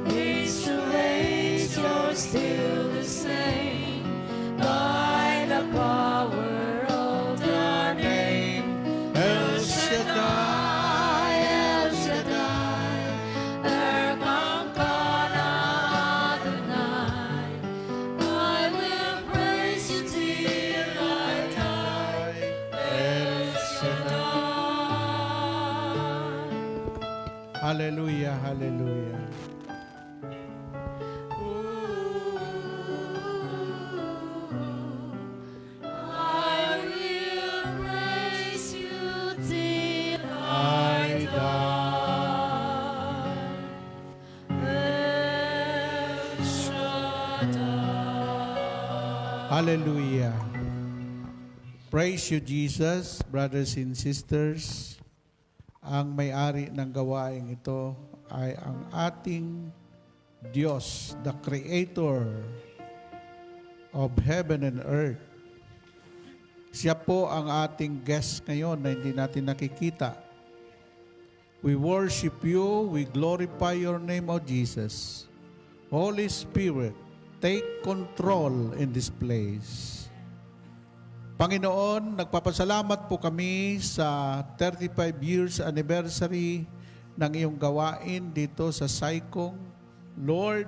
Age to age, you're still the same. By the power of the name, El Shaddai, El Shaddai, Elkanah Adonai. I will praise you till I die. El Shaddai. Hallelujah, hallelujah. I will praise you till I die. El Shaddai. Hallelujah. Praise you, Jesus, brothers and sisters. Ang may-ari ng gawaing ito ay ang ating Diyos, the Creator of heaven and earth. Siya po ang ating guest ngayon na hindi natin nakikita. We worship you, we glorify your name, O Jesus. Holy Spirit, take control in this place. Panginoon, nagpapasalamat po kami sa 35 years anniversary ng iyong gawain dito sa Saikong. Lord,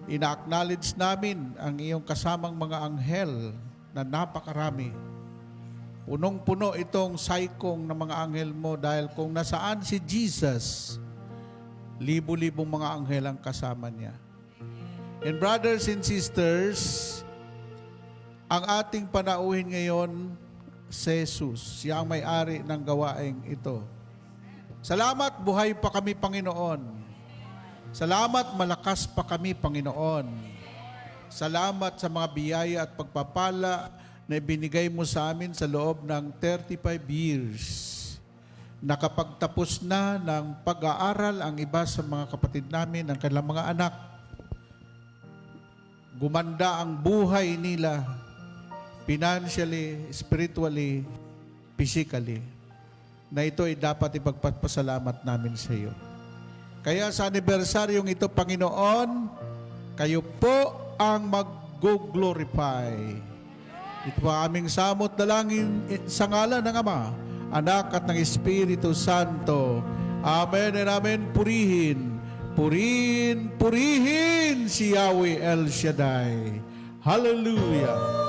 ina-acknowledge namin ang iyong kasamang mga anghel na napakarami. Punong-puno itong Saikong ng mga anghel mo dahil kung nasaan si Jesus, libo-libong mga anghel ang kasama niya. And brothers and sisters, ang ating panauhin ngayon, si Jesus. Siya ang may-ari ng gawaing ito. Salamat, buhay pa kami, Panginoon. Salamat, malakas pa kami, Panginoon. Salamat sa mga biyaya at pagpapala na ibinigay mo sa amin sa loob ng 35 years. Nakapagtapos na ng pag-aaral ang iba sa mga kapatid namin, ang kanilang mga anak. Gumanda ang buhay nila, financially, spiritually, physically, na ito ay dapat ipagpasalamat namin sa iyo. Kaya sa anibersaryong ito, Panginoon, kayo po ang mag-glorify. Ito po aming samot dalangin sa ngalan ng Ama, Anak at ng Espiritu Santo. Amen and amen. Purihin, purihin, purihin si Yahweh El Shaddai. Hallelujah.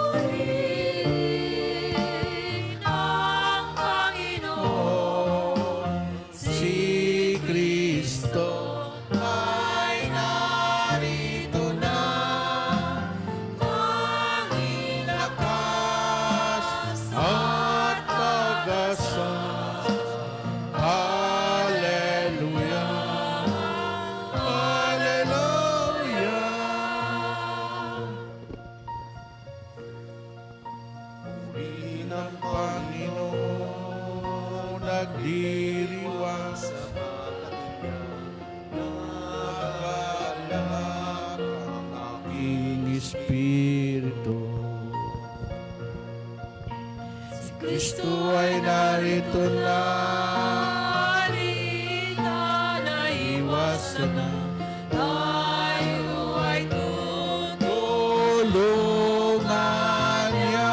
diriwang sa nagalak ang aking espiritu. Si Kristo ay narito na, naiwasan na, tayo ay tutulungan niya.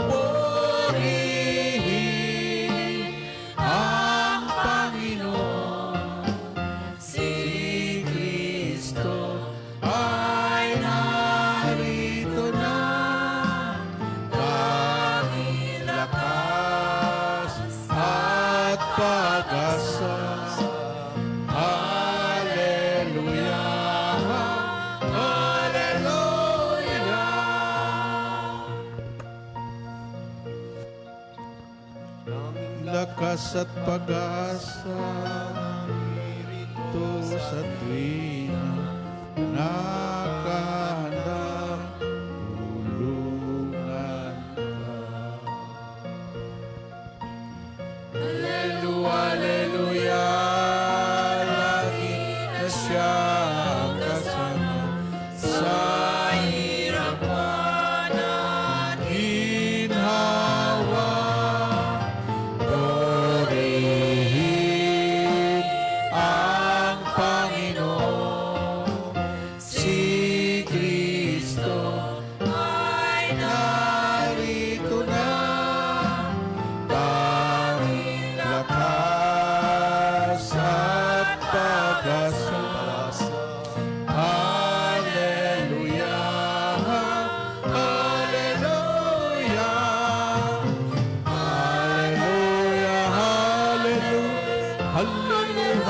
Purihin ang Panginoon, si Kristo ay narito na. Tanging lakas at pag-asa. Hallelujah, hallelujah. Lakas at pag-asa ito sa tuwing nakahandang tulungan ka. Hallelujah, lagi na siya ang kasama sa hirap at ginhawa. Purihin ang Panginoon, si Kristo ay narito na. Tanging lakas at pag-asa. Hallelujah, hallelujah. Hallelujah,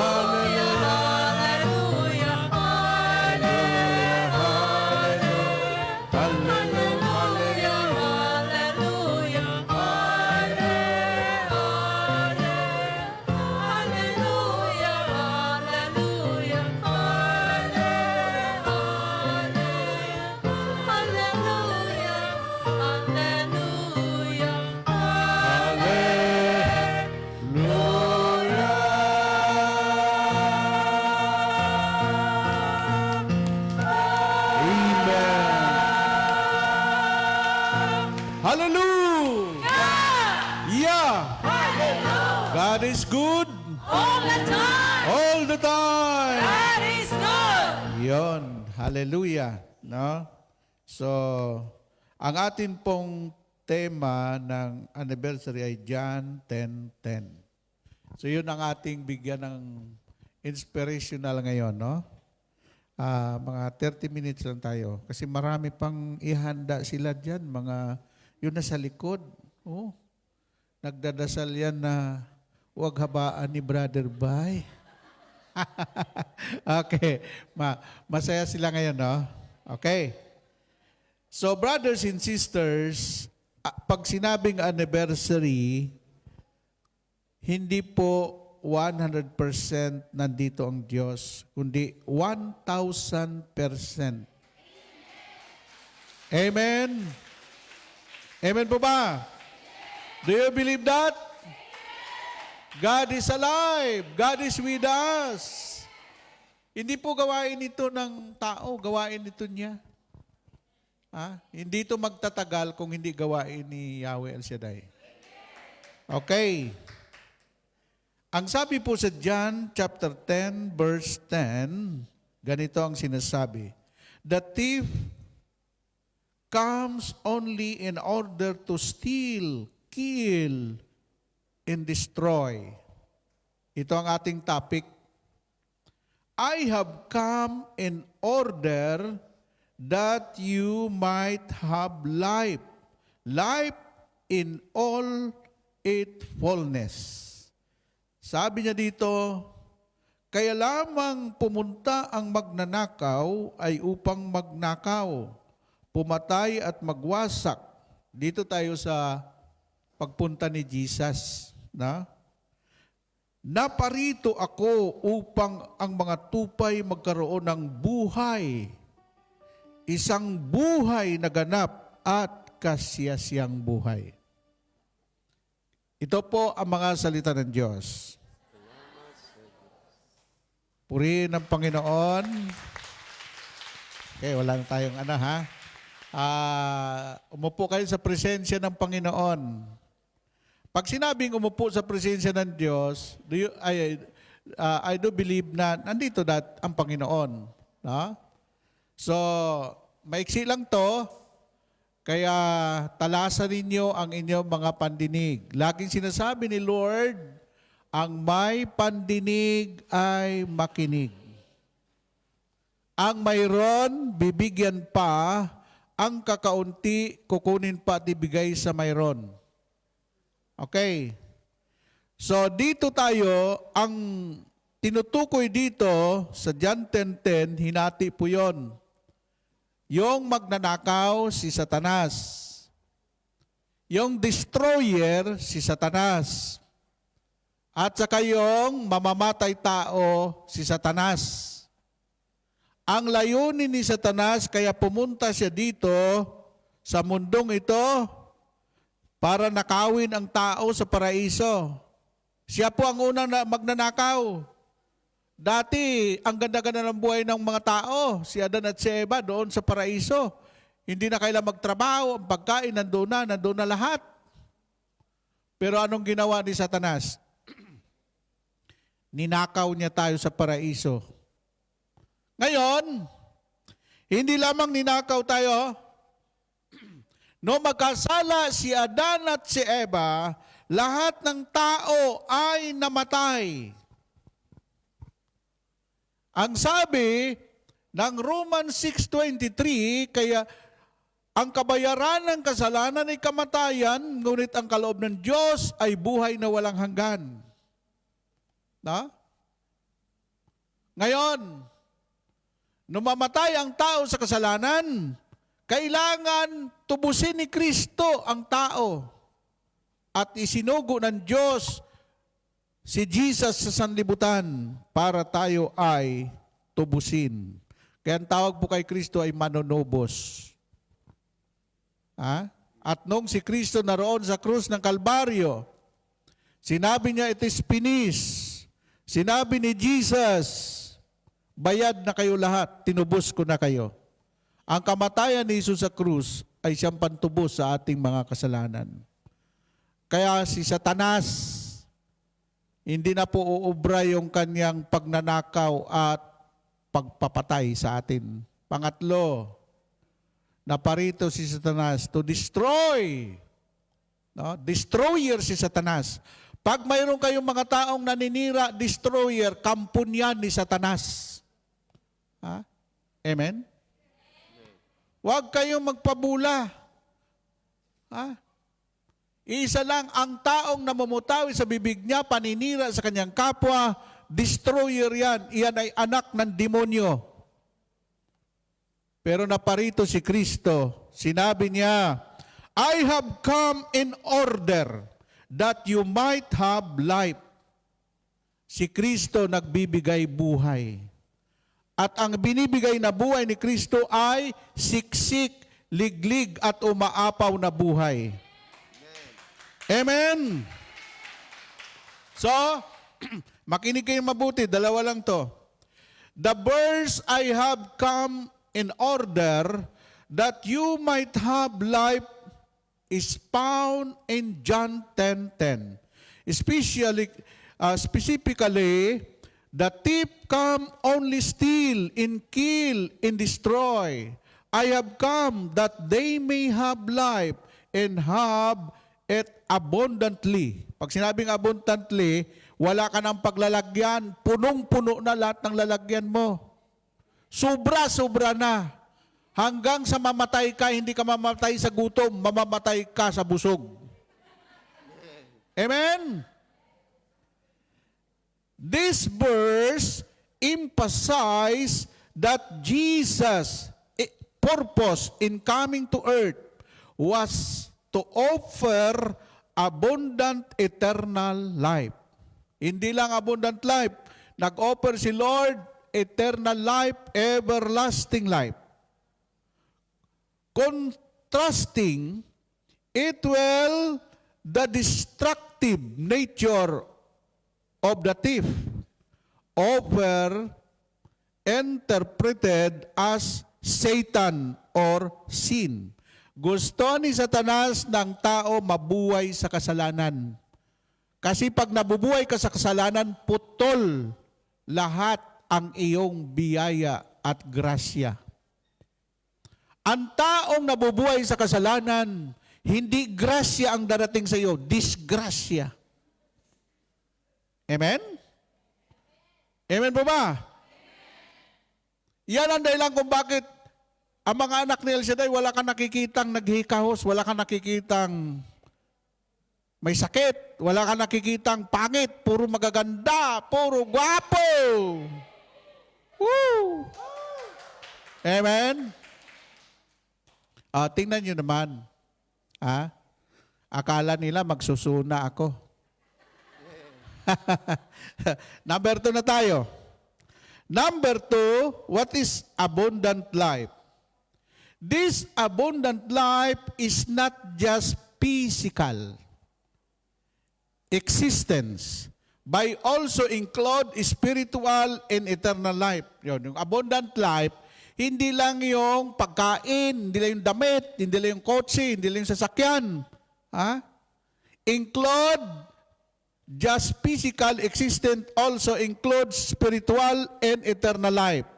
hallelujah, hallelujah, hallelujah, hallelujah, hallelujah, Hallelujah! Yeah! God is good All the time! all the time. God is good! Yon, hallelujah, no? So, ang atin pong tema ng anniversary ay John 10:10. So, yun ang ating bigyan ng inspirational ngayon, no? Mga 30 minutes lang tayo. Kasi marami pang ihanda sila dyan. Yun nasa likod. Oh, nagdadasal yan na huwag habaan ni Brother Bay. Okay. Masaya sila ngayon, no? Okay. So, brothers and sisters, pag sinabing anniversary, hindi po 100% nandito ang Diyos, kundi 1,000%. Amen? Amen po ba? Do you believe that? God is alive. God is with us. Hindi po gawain ito ng tao, gawain ito niya. Hindi ito magtatagal kung hindi gawain ni Yahweh El Shaddai. Okay. Ang sabi po sa John chapter 10 verse 10, ganito ang sinasabi. The thief comes only in order to steal, kill, and destroy. Ito ang ating topic. I have come in order that you might have life, life in all its fullness. Sabi niya dito, kaya lamang pumunta ang magnanakaw ay upang magnakaw, pumatay at magwasak. Dito tayo sa pagpunta ni Jesus. Naparito ako upang ang mga tupay magkaroon ng buhay. Isang buhay na ganap at kasiyasiyang buhay. Ito po ang mga salita ng Diyos. Purihin ng Panginoon. Okay, wala na tayong umupo kayo sa presensya ng Panginoon. Pag sinabing umupo sa presensya ng Diyos, I do believe na nandito ang Panginoon. No? So, maiksi lang to, kaya talasan ninyo ang inyong mga pandinig. Laging sinasabi ni Lord, ang may pandinig ay makinig. Ang mayroon, bibigyan pa. Ang kakaunti, kukunin pa at ibigay sa mayroon. Okay. So dito tayo, ang tinutukoy dito sa John 10:10, hinati po yon. Yung magnanakaw, si Satanas. Yung destroyer, si Satanas. At saka yung mamamatay tao, si Satanas. Ang layunin ni Satanas, kaya pumunta siya dito sa mundong ito para nakawin ang tao sa paraiso. Siya po ang unang magnanakaw. Dati, ang ganda-ganda ng buhay ng mga tao, si Adan at si Eva doon sa paraiso. Hindi na kailangan magtrabaho, ang pagkain nandun na lahat. Pero anong ginawa ni Satanas? Ninakaw niya tayo sa paraiso. Ngayon, hindi lamang ninakaw tayo. No magkasala si Adan at si Eva, lahat ng tao ay namatay. Ang sabi ng Romans 6:23, kaya ang kabayaran ng kasalanan ay kamatayan, ngunit ang kaloob ng Diyos ay buhay na walang hanggan. Na? Ngayon, nung mamatay ang tao sa kasalanan, kailangan tubusin ni Kristo ang tao at isinugo ng Diyos si Jesus sa sanlibutan para tayo ay tubusin. Kaya ang tawag po kay Kristo ay manunubos. At nung si Kristo naroon sa krus ng Kalbaryo, sinabi niya, it is finished. Sinabi ni Jesus, bayad na kayo lahat, tinubos ko na kayo. Ang kamatayan ni Jesus sa krus ay siyang pantubos sa ating mga kasalanan. Kaya si Satanas, hindi na po uubra yung kanyang pagnanakaw at pagpapatay sa atin. Pangatlo, naparito si Satanas to destroy. No? Destroyer si Satanas. Pag mayroon kayong mga taong naninira, destroyer, kampun yan ni Satanas. Amen? Huwag kayong magpabula. Isa lang, ang taong namumutawi sa bibig niya, paninira sa kanyang kapwa, destroyer yan. Iyan ay anak ng demonyo. Pero naparito si Kristo, sinabi niya, I have come in order that you might have life. Si Kristo nagbibigay buhay. At ang binibigay na buhay ni Kristo ay siksik, liglig at umaapaw na buhay. Amen. So, makinig kayong mabuti, dalawa lang to. The verse I have come in order that you might have life is found in John 10:10. Specifically, the thief come only steal, and kill, and destroy. I have come that they may have life and have it abundantly. Pag sinabing abundantly, wala ka ng paglalagyan, punong-puno na lahat ng lalagyan mo. Sobra-sobra na. Hanggang sa mamatay ka, hindi ka mamatay sa gutom, mamamatay ka sa busog. Amen? This verse emphasizes that Jesus' purpose in coming to earth was to offer abundant eternal life. Hindi lang abundant life. Nag-offer si Lord eternal life, everlasting life. Contrasting it will the destructive destructive nature of the thief, often interpreted as Satan or sin. Gusto ni Satanas ng tao mabuhay sa kasalanan. Kasi pag nabubuhay ka sa kasalanan, putol lahat ang iyong biyaya at grasya. Ang taong nabubuhay sa kasalanan, hindi grasya ang darating sa iyo, disgrasya. Amen? Amen po ba? Yan ang dahilan kung bakit ang mga anak ni El Shaddai, wala kang nakikitang naghikahos, wala kang nakikitang may sakit, wala kang nakikitang pangit, puro magaganda, puro gwapo. Woo! Amen? Tingnan nyo naman. Akala nila magsusuna ako. Number 2 na tayo. Number 2, what is abundant life? This abundant life is not just physical existence, but also include spiritual and eternal life. Yun, yung abundant life, hindi lang yung pagkain, hindi lang yung damit, hindi lang yung kotse, hindi lang yung sasakyan. Include just physical existence, also includes spiritual and eternal life.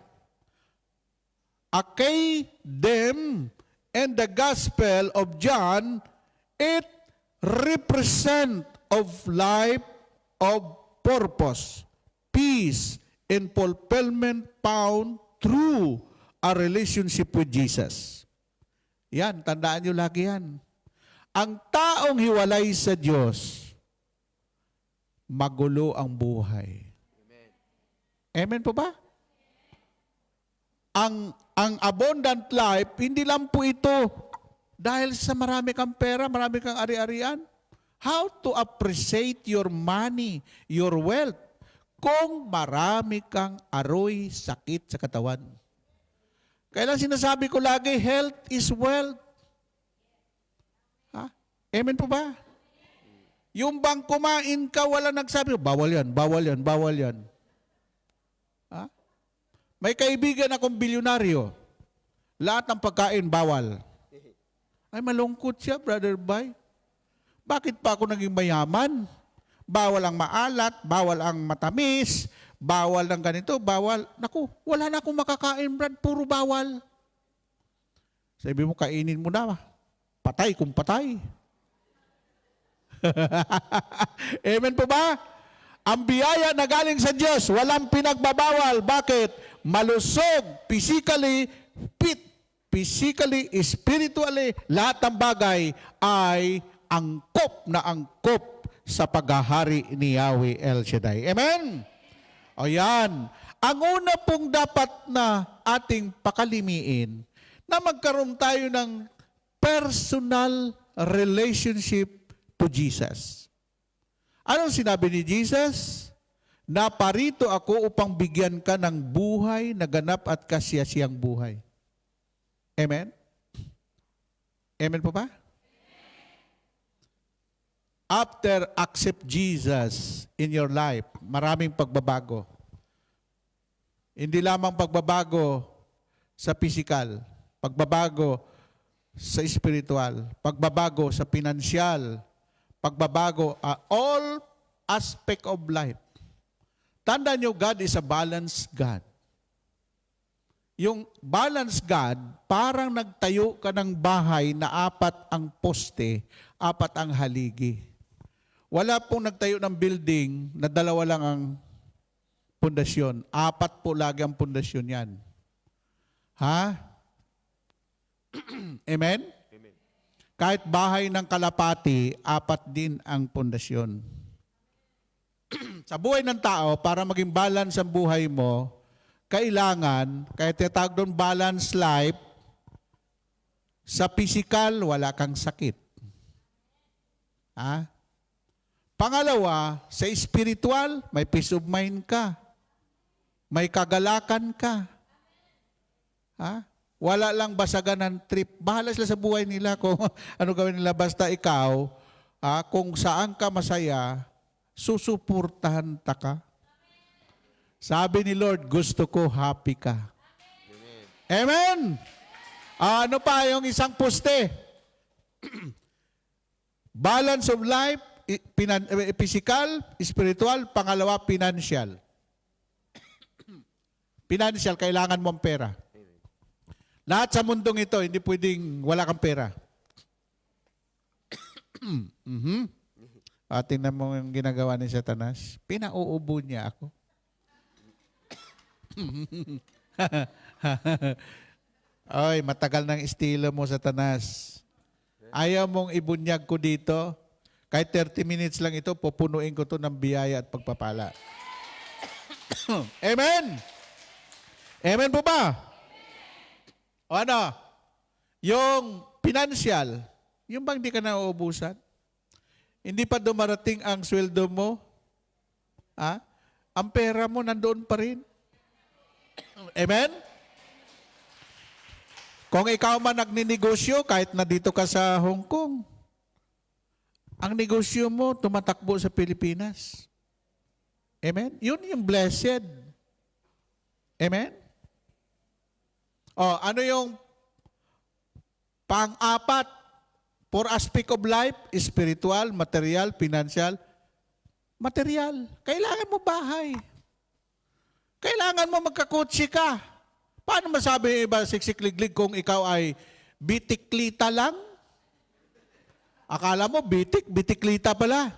Okay, them and the Gospel of John, it represent of life of purpose, peace, and fulfillment found through a relationship with Jesus. Yan, tandaan nyo lagi yan. Ang taong hiwalay sa Diyos, magulo ang buhay. Amen po ba? Ang abundant life, hindi lang po ito dahil sa marami kang pera, marami kang ari-arian. How to appreciate your money, your wealth, kung marami kang aroy, sakit sa katawan. Kaya lang sinasabi ko lagi, health is wealth. Amen po ba? Yung bang kumain ka, wala nagsabi, bawal yan, bawal yan, bawal yan. May kaibigan akong bilyonaryo. Lahat ng pagkain, bawal. Ay, malungkot siya, Brother Bay. Bakit pa ako naging mayaman? Bawal ang maalat, bawal ang matamis, bawal ang ganito, bawal. Naku, wala na akong makakain, Brad, puro bawal. Sabi mo, kainin mo na. Patay kung patay. Amen po ba? Ang biyaya na galing sa Diyos, walang pinagbabawal. Bakit? Malusog, physically, fit, physically, spiritually, lahat ng bagay ay angkop na angkop sa paghahari ni Yahweh El Shaddai. Amen? O yan. Ang una pong dapat na ating pakalimiin, na magkaroon tayo ng personal relationship to Jesus. Anong sinabi ni Jesus? Naparito ako upang bigyan ka ng buhay na ganap at kasiyasiyang buhay. Amen? Amen po ba? After accept Jesus in your life, maraming pagbabago. Hindi lamang pagbabago sa physical, pagbabago sa spiritual, pagbabago sa pinansyal, pagbabago, all aspect of life. Tandaan nyo, God is a balanced God. Yung balanced God, parang nagtayo ka ng bahay na 4 ang poste, 4 ang haligi. Wala pong nagtayo ng building na 2 lang ang pundasyon. 4 po lagi ang pundasyon yan. Ha? Amen? Amen. Kahit bahay ng kalapati, 4 din ang pundasyon. Sa buhay ng tao, para maging balance ang buhay mo, kailangan, kaya tinatawag doon balance life, sa physical, wala kang sakit. Ha? Pangalawa, sa spiritual, may peace of mind ka. May kagalakan ka. Ha? Wala lang basagan ng trip. Bahala sila sa buhay nila kung ano gawin nila. Basta ikaw, kung saan ka masaya, susuportahan ta ka. Sabi ni Lord, gusto ko happy ka. Amen? Ano pa yung isang poste? Balance of life, physical, spiritual, pangalawa, financial. Financial, kailangan mo ang pera. Lahat sa mundong ito, hindi pwedeng wala kang pera. Tingnan mo yung ginagawa ni Satanas. Pinauubo niya ako. Ay, matagal ng estilo mo, Satanas. Ayaw mong ibunyag ko dito. Kahit 30 minutes lang ito, pupunuin ko to ng biyaya at pagpapala. Amen? Amen po ba? O ano? Yung financial, yung bang di ka nauubusan? Hindi pa dumarating ang sweldo mo? Ang pera mo nandoon pa rin. Amen? Kung ikaw man nagninegosyo, kahit na dito ka sa Hong Kong, ang negosyo mo tumatakbo sa Pilipinas. Amen? Yun yung blessed. Amen? Ano yung pang-apat? For aspect of life, spiritual, material, financial. Material. Kailangan mo bahay. Kailangan mo magkakotse ka. Paano masabi yung iba siksikliglig kung ikaw ay bitiklita lang? Akala mo bitiklita pala.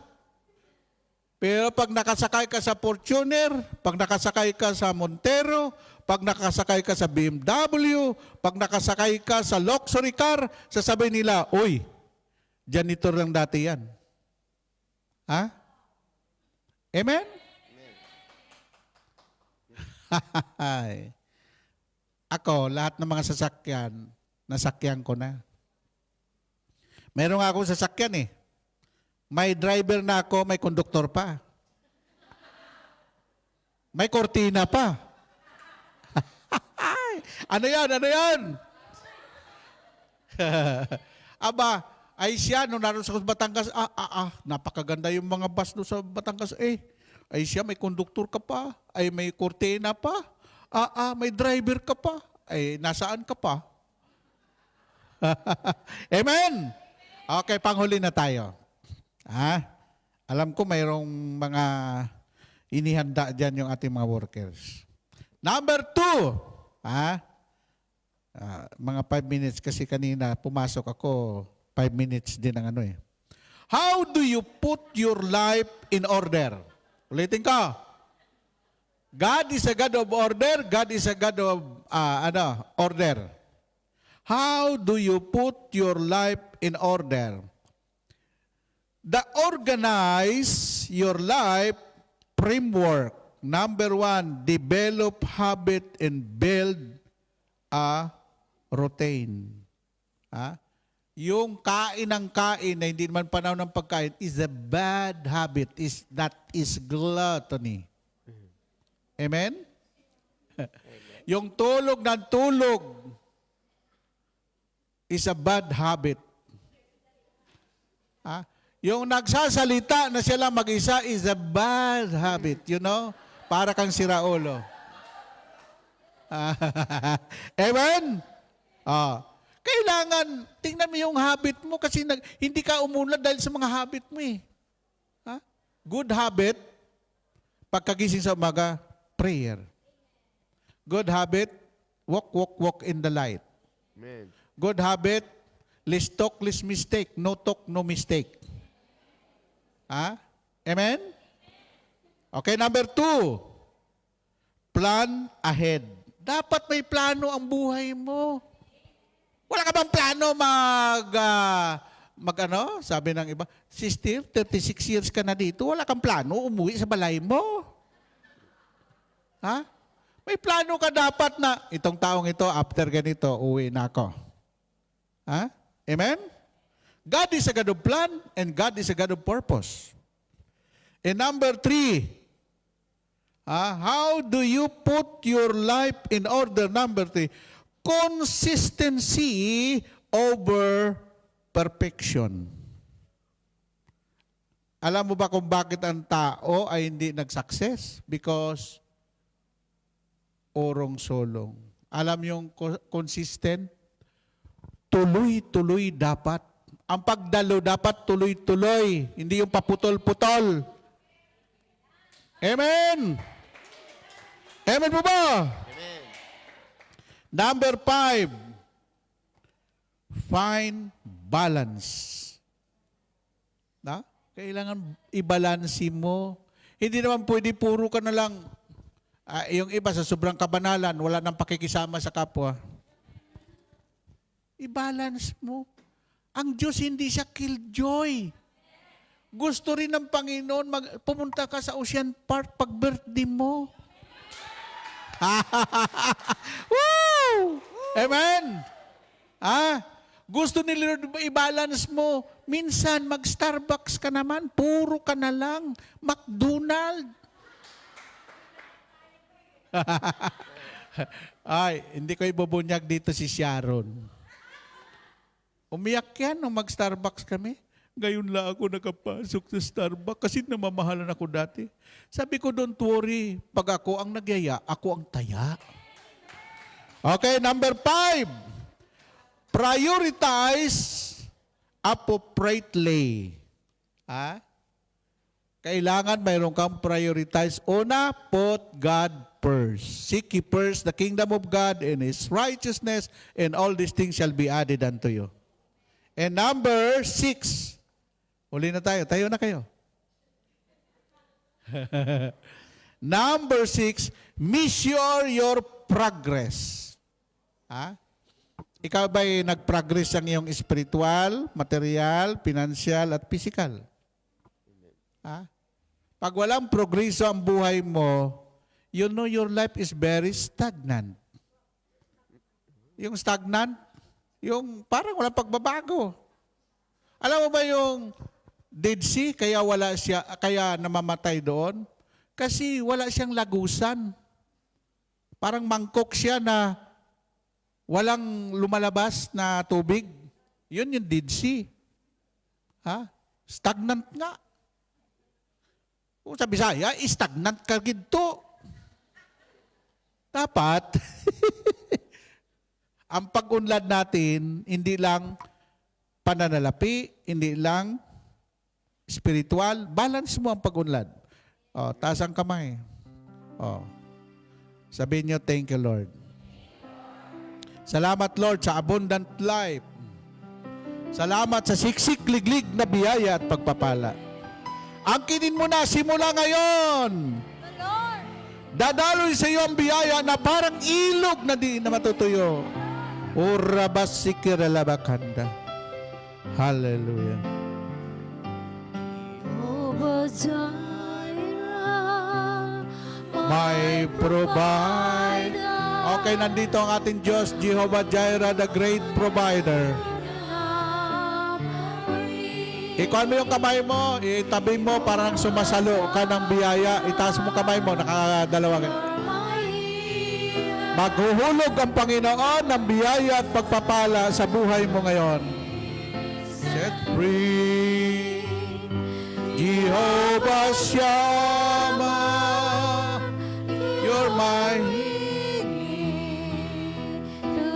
Pero pag nakasakay ka sa Fortuner, pag nakasakay ka sa Montero, pag nakasakay ka sa BMW, pag nakasakay ka sa luxury car, sasabihin nila, uy, janitor lang dati yan. Ha? Amen? Ako, lahat ng mga sasakyan, nasakyan ko na. Meron nga akong sasakyan eh. May driver na ako, may konduktor pa. May kortina pa. Ano yan? Ano yan? Aba, ay siya, nung naroon sa Batangas, napakaganda yung mga bus doon sa Batangas. Ay siya, may konduktor ka pa. Ay, may kortina pa. May driver ka pa. Ay, nasaan ka pa? Amen? Okay, panghuli na tayo. Alam ko mayroong mga inihanda dyan yung ating mga workers. Number 2. Mga 5 minutes kasi kanina pumasok ako, 5 minutes din ang ano eh. How do you put your life in order? Ulitin ko. God is a God of order. God is a God of order. How do you put your life in order? Organize your life framework. Number 1, develop habit and build a routine. Yung kain ng kain na hindi naman panahon ng pagkain is a bad habit. That is gluttony. Amen? Yung tulog ng tulog is a bad habit. Yung nagsasalita na siya lang mag-isa is a bad habit. You know? Para kang siraulo. Amen? Kailangan, tingnan mo yung habit mo kasi hindi ka umunlad dahil sa mga habit mo eh. Good habit, pagkagising sa umaga, prayer. Good habit, walk in the light. Amen. Good habit, less talk, less mistake. No talk, no mistake. Amen? Okay, number 2. Plan ahead. Dapat may plano ang buhay mo. Wala ka bang plano sabi ng iba, sister, 36 years ka na dito, wala kang plano, umuwi sa balay mo. May plano ka dapat na, itong taong ito, after ganito, uwi na ako. Amen? God is a God of plan and God is a God of purpose. And number 3, how do you put your life in order? Number 3, consistency over perfection. Alam mo ba kung bakit ang tao ay hindi nag-success? Because orong-solong. Alam yung consistent? Tuloy-tuloy dapat. Ang pagdalo dapat tuloy-tuloy, hindi yung paputol-putol. Amen! Amen po ba? Amen. Number 5, find balance. Na? Kailangan i-balansi mo. Hindi naman pwede puro ka na lang. Yung iba sa sobrang kabanalan, wala nang pakikisama sa kapwa. I-balance mo. Ang Diyos hindi siya killjoy. Gusto rin ng Panginoon, pumunta ka sa Ocean Park pag birthday mo. Woo! Amen? Gusto ni Lord i-balance mo. Minsan, mag-Starbucks ka naman, puro ka na lang. McDonald. Ay, hindi ko ibubunyag dito si Sharon. Umiyak yan nung mag-Starbucks kami. Ngayon lang ako nakapasok sa Starbucks kasi namamahalan ako dati. Sabi ko, don't worry. Pag ako ang nagyaya, ako ang taya. Okay, number 5. Prioritize appropriately. Kailangan mayroon kang prioritize. Una, put God first. Seek ye first the kingdom of God and His righteousness, and all these things shall be added unto you. And number 6. Uli na tayo. Tayo na kayo. Number 6, measure your progress. Ikaw ba'y nag-progress ang iyong spiritual, material, financial, at physical? Pag walang progreso ang buhay mo, you know your life is very stagnant. Yung stagnant, yung parang walang pagbabago. Alam mo ba yung Dead Sea, kaya namamatay doon? Kasi wala siyang lagusan. Parang mangkok siya na walang lumalabas na tubig. Yun yung Dead Sea. Stagnant nga. Kung sa Bisaya, stagnant ka gito. Dapat, ang pag-unlad natin, hindi lang pananalapi, hindi lang spiritual, balance mo ang pag-unlad. Taas ang kamay. Sabihin nyo, thank you, Lord. Salamat, Lord, sa abundant life. Salamat sa siksik-liglig na biyaya at pagpapala. Angkinin mo na, simula ngayon. Dadaloy sa iyo ang biyaya na parang ilog na di na matutuyo. Urabasikiralabakanda. Hallelujah. My provider. Okay, nandito ang ating Diyos, Jehovah Jireh, the great provider. Ikuan mo yung kamay mo, itabi mo parang sumasalo ka ng biyaya. Itaas mo kamay mo, nakadalawa kayo. Maghuhulog ang Panginoon ng biyaya at pagpapala sa buhay mo ngayon. Set free, Jehovah Shammah, you're my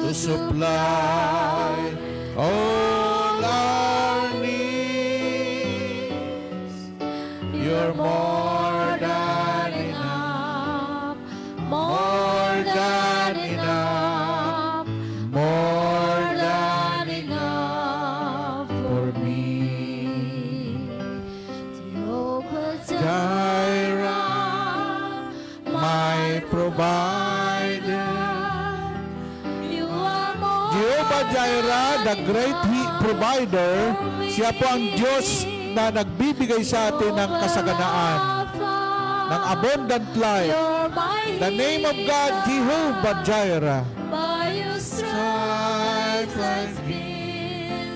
to supply all our needs. You're more than enough, more than enough, more than enough for me. Jehovah Jireh, my provider. Jehovah Jireh, the great provider, siya po ang Diyos na nagbibigay sa atin ng kasaganaan, ng abundant life. The name of God, Jehovah Jireh.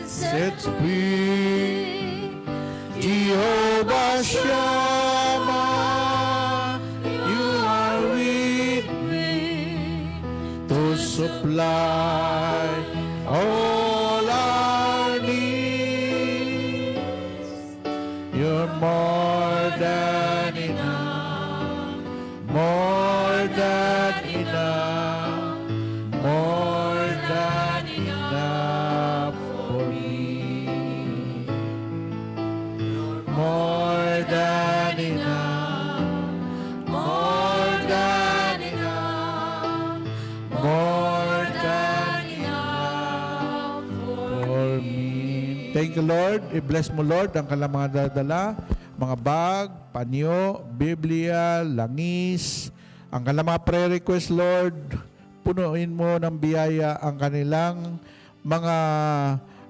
Sets free, Jehovah Shammah, you are with me to supply all our needs. You're more than enough. More than enough. More than enough for me. More than enough. More than enough. More than enough for me. Thank you, Lord. I-bless mo, Lord, ang kanilang mga dadala, mga bag, panyo, Biblia, langis, ang kanilang mga prayer request, Lord. Punuin mo ng biyaya ang kanilang mga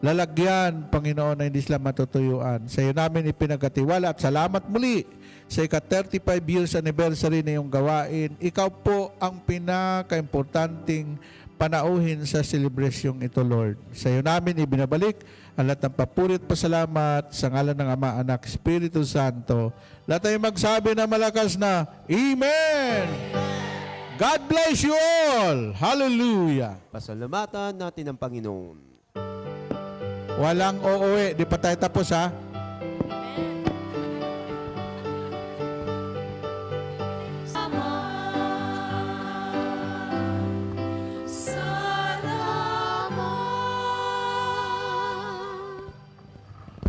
lalagyan, Panginoon, na hindi sila matutuyuan. Sa iyo namin ipinagkatiwala at salamat muli sa ika-35 years anniversary na iyong gawain. Ikaw po ang pinaka-importanting panauhin sa selebrasyong ito, Lord. Sa iyo namin ibinabalik ang lahat ng papuri at pasalamat sa ngalan ng Ama, Anak, Espiritu Santo. Lahat tayo magsabi na malakas na, Amen! God bless you all! Hallelujah! Pasalamatan natin ang Panginoon. Walang uuwi. Di pa tayo tapos, ha?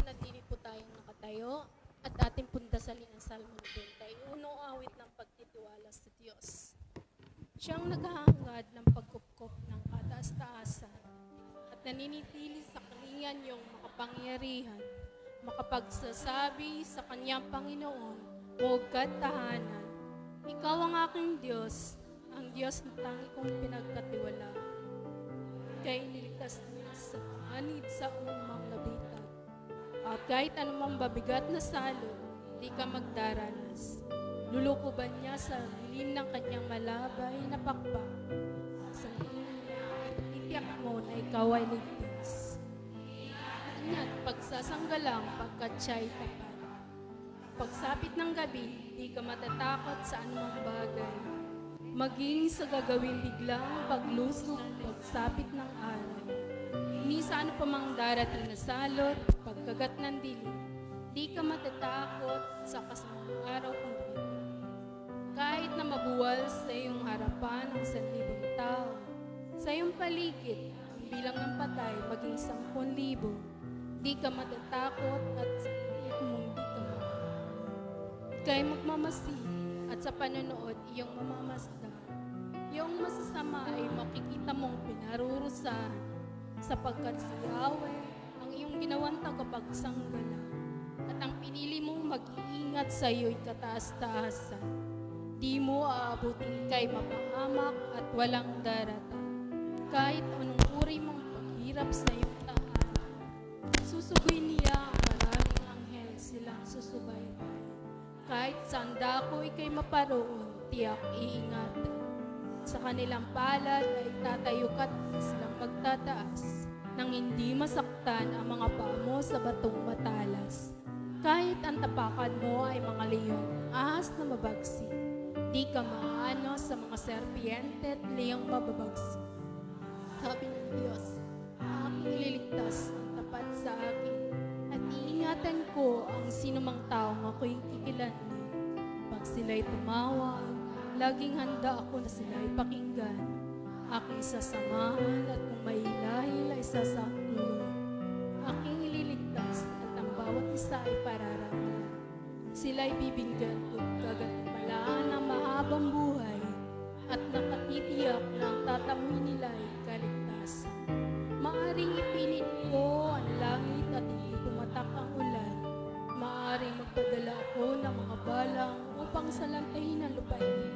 Nandini po tayong nakatayo at ating pundasalin ang Salmo 91, awit ng pagtitiwala sa Diyos. Siyang naghahangad ng pagkupkop ng kataas-taasan at naninitili sa kalingan yung makapangyarihan, makapagsasabi sa kanyang Panginoon, huwag katahanan. Ikaw ang aking Diyos, ang Diyos na tangi kong pinagkatiwalaan. Kaya iniligtas niya sa anid sa umang nabitag. At kahit anumang babigat na salo, di ka magdaranas. Lulukuban niya sa dilim ng kanyang malabay na pakpak. Sa itiyak mo na ikaw ay ligtas. At pagsasanggalang pagkat siya'y tapat. Pagsapit ng gabi, di ka matatakot sa anumang bagay. Maging sa gagawin biglang paglusok, pagsapit ng araw. Ni sa ano pa mang darating na salot, pagkagat ng dilim, di ka matatakot sa kasamang araw kung ito. Kahit na mabuwal sa iyong harapan ang 1,000 tao, sa iyong paligid, ang bilang ng patay maging 10,000, di ka matatakot at sa pilit mong di ka mahal. Ika'y magmamasid at sa panonood iyong mamamasdan. Iyong masasama ay makikita mong pinarurusahan sapagkat si Yahweh ang iyong ginawang tagapagsanggalang at ang pinili mong mag-iingat sa iyo'y kataas-taasan. Di mo aabutin kay mapahamak at walang darata. Kahit anong uri mong paghirap sa iyong tahanan, susuguin niya ang maraming anghel silang susubaybay. Kahit saan dako ika'y maparoon, tiyak iingatan. Sa kanilang palad ay tatayo ka't silang magtataas, nang hindi masaktan ang mga paa mo sa batong matalas. Kahit ang tapakan mo ay mga leon, ahas na mabagsik, di ka maano sa mga serpiente at leyong mababagsik. Sabi ng Diyos, aking ililigtas ang tapat sa akin, at iingatan ko ang sinumang taong ako'y kikilanlan. Pag sila'y tumawag, laging handa ako na sila'y pakinggan. Aking sasamahan at kung may hilahil ay sasaktulo. Aking ililigtas at ang bawat isa ay pararangalan. Sila'y bibinggan ko't gagatimalaan ng mahabang buhay at nakatitiyak na ang tatamuin nila ay kaligtasan. Maaring ipinit ko ang langit at hindi pumatak ang ulan. Maaring magpadala ako ng mga balang upang salantahin ang lupain.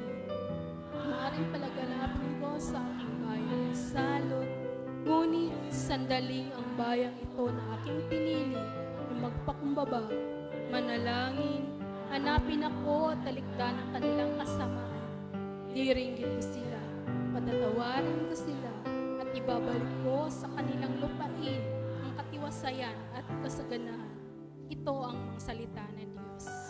Maaring palaganapin ko sa aking bayan ng salot. Ngunit sandaling ang bayang ito na aking pinili na magpakumbaba, manalangin, hanapin ako at talikdan ang kanilang kasamaan. Diringgin ko sila, patatawarin ko sila, at ibabalik ko sa kanilang lupain ang katiwasayan at kasaganahan. Ito ang salita ng Diyos.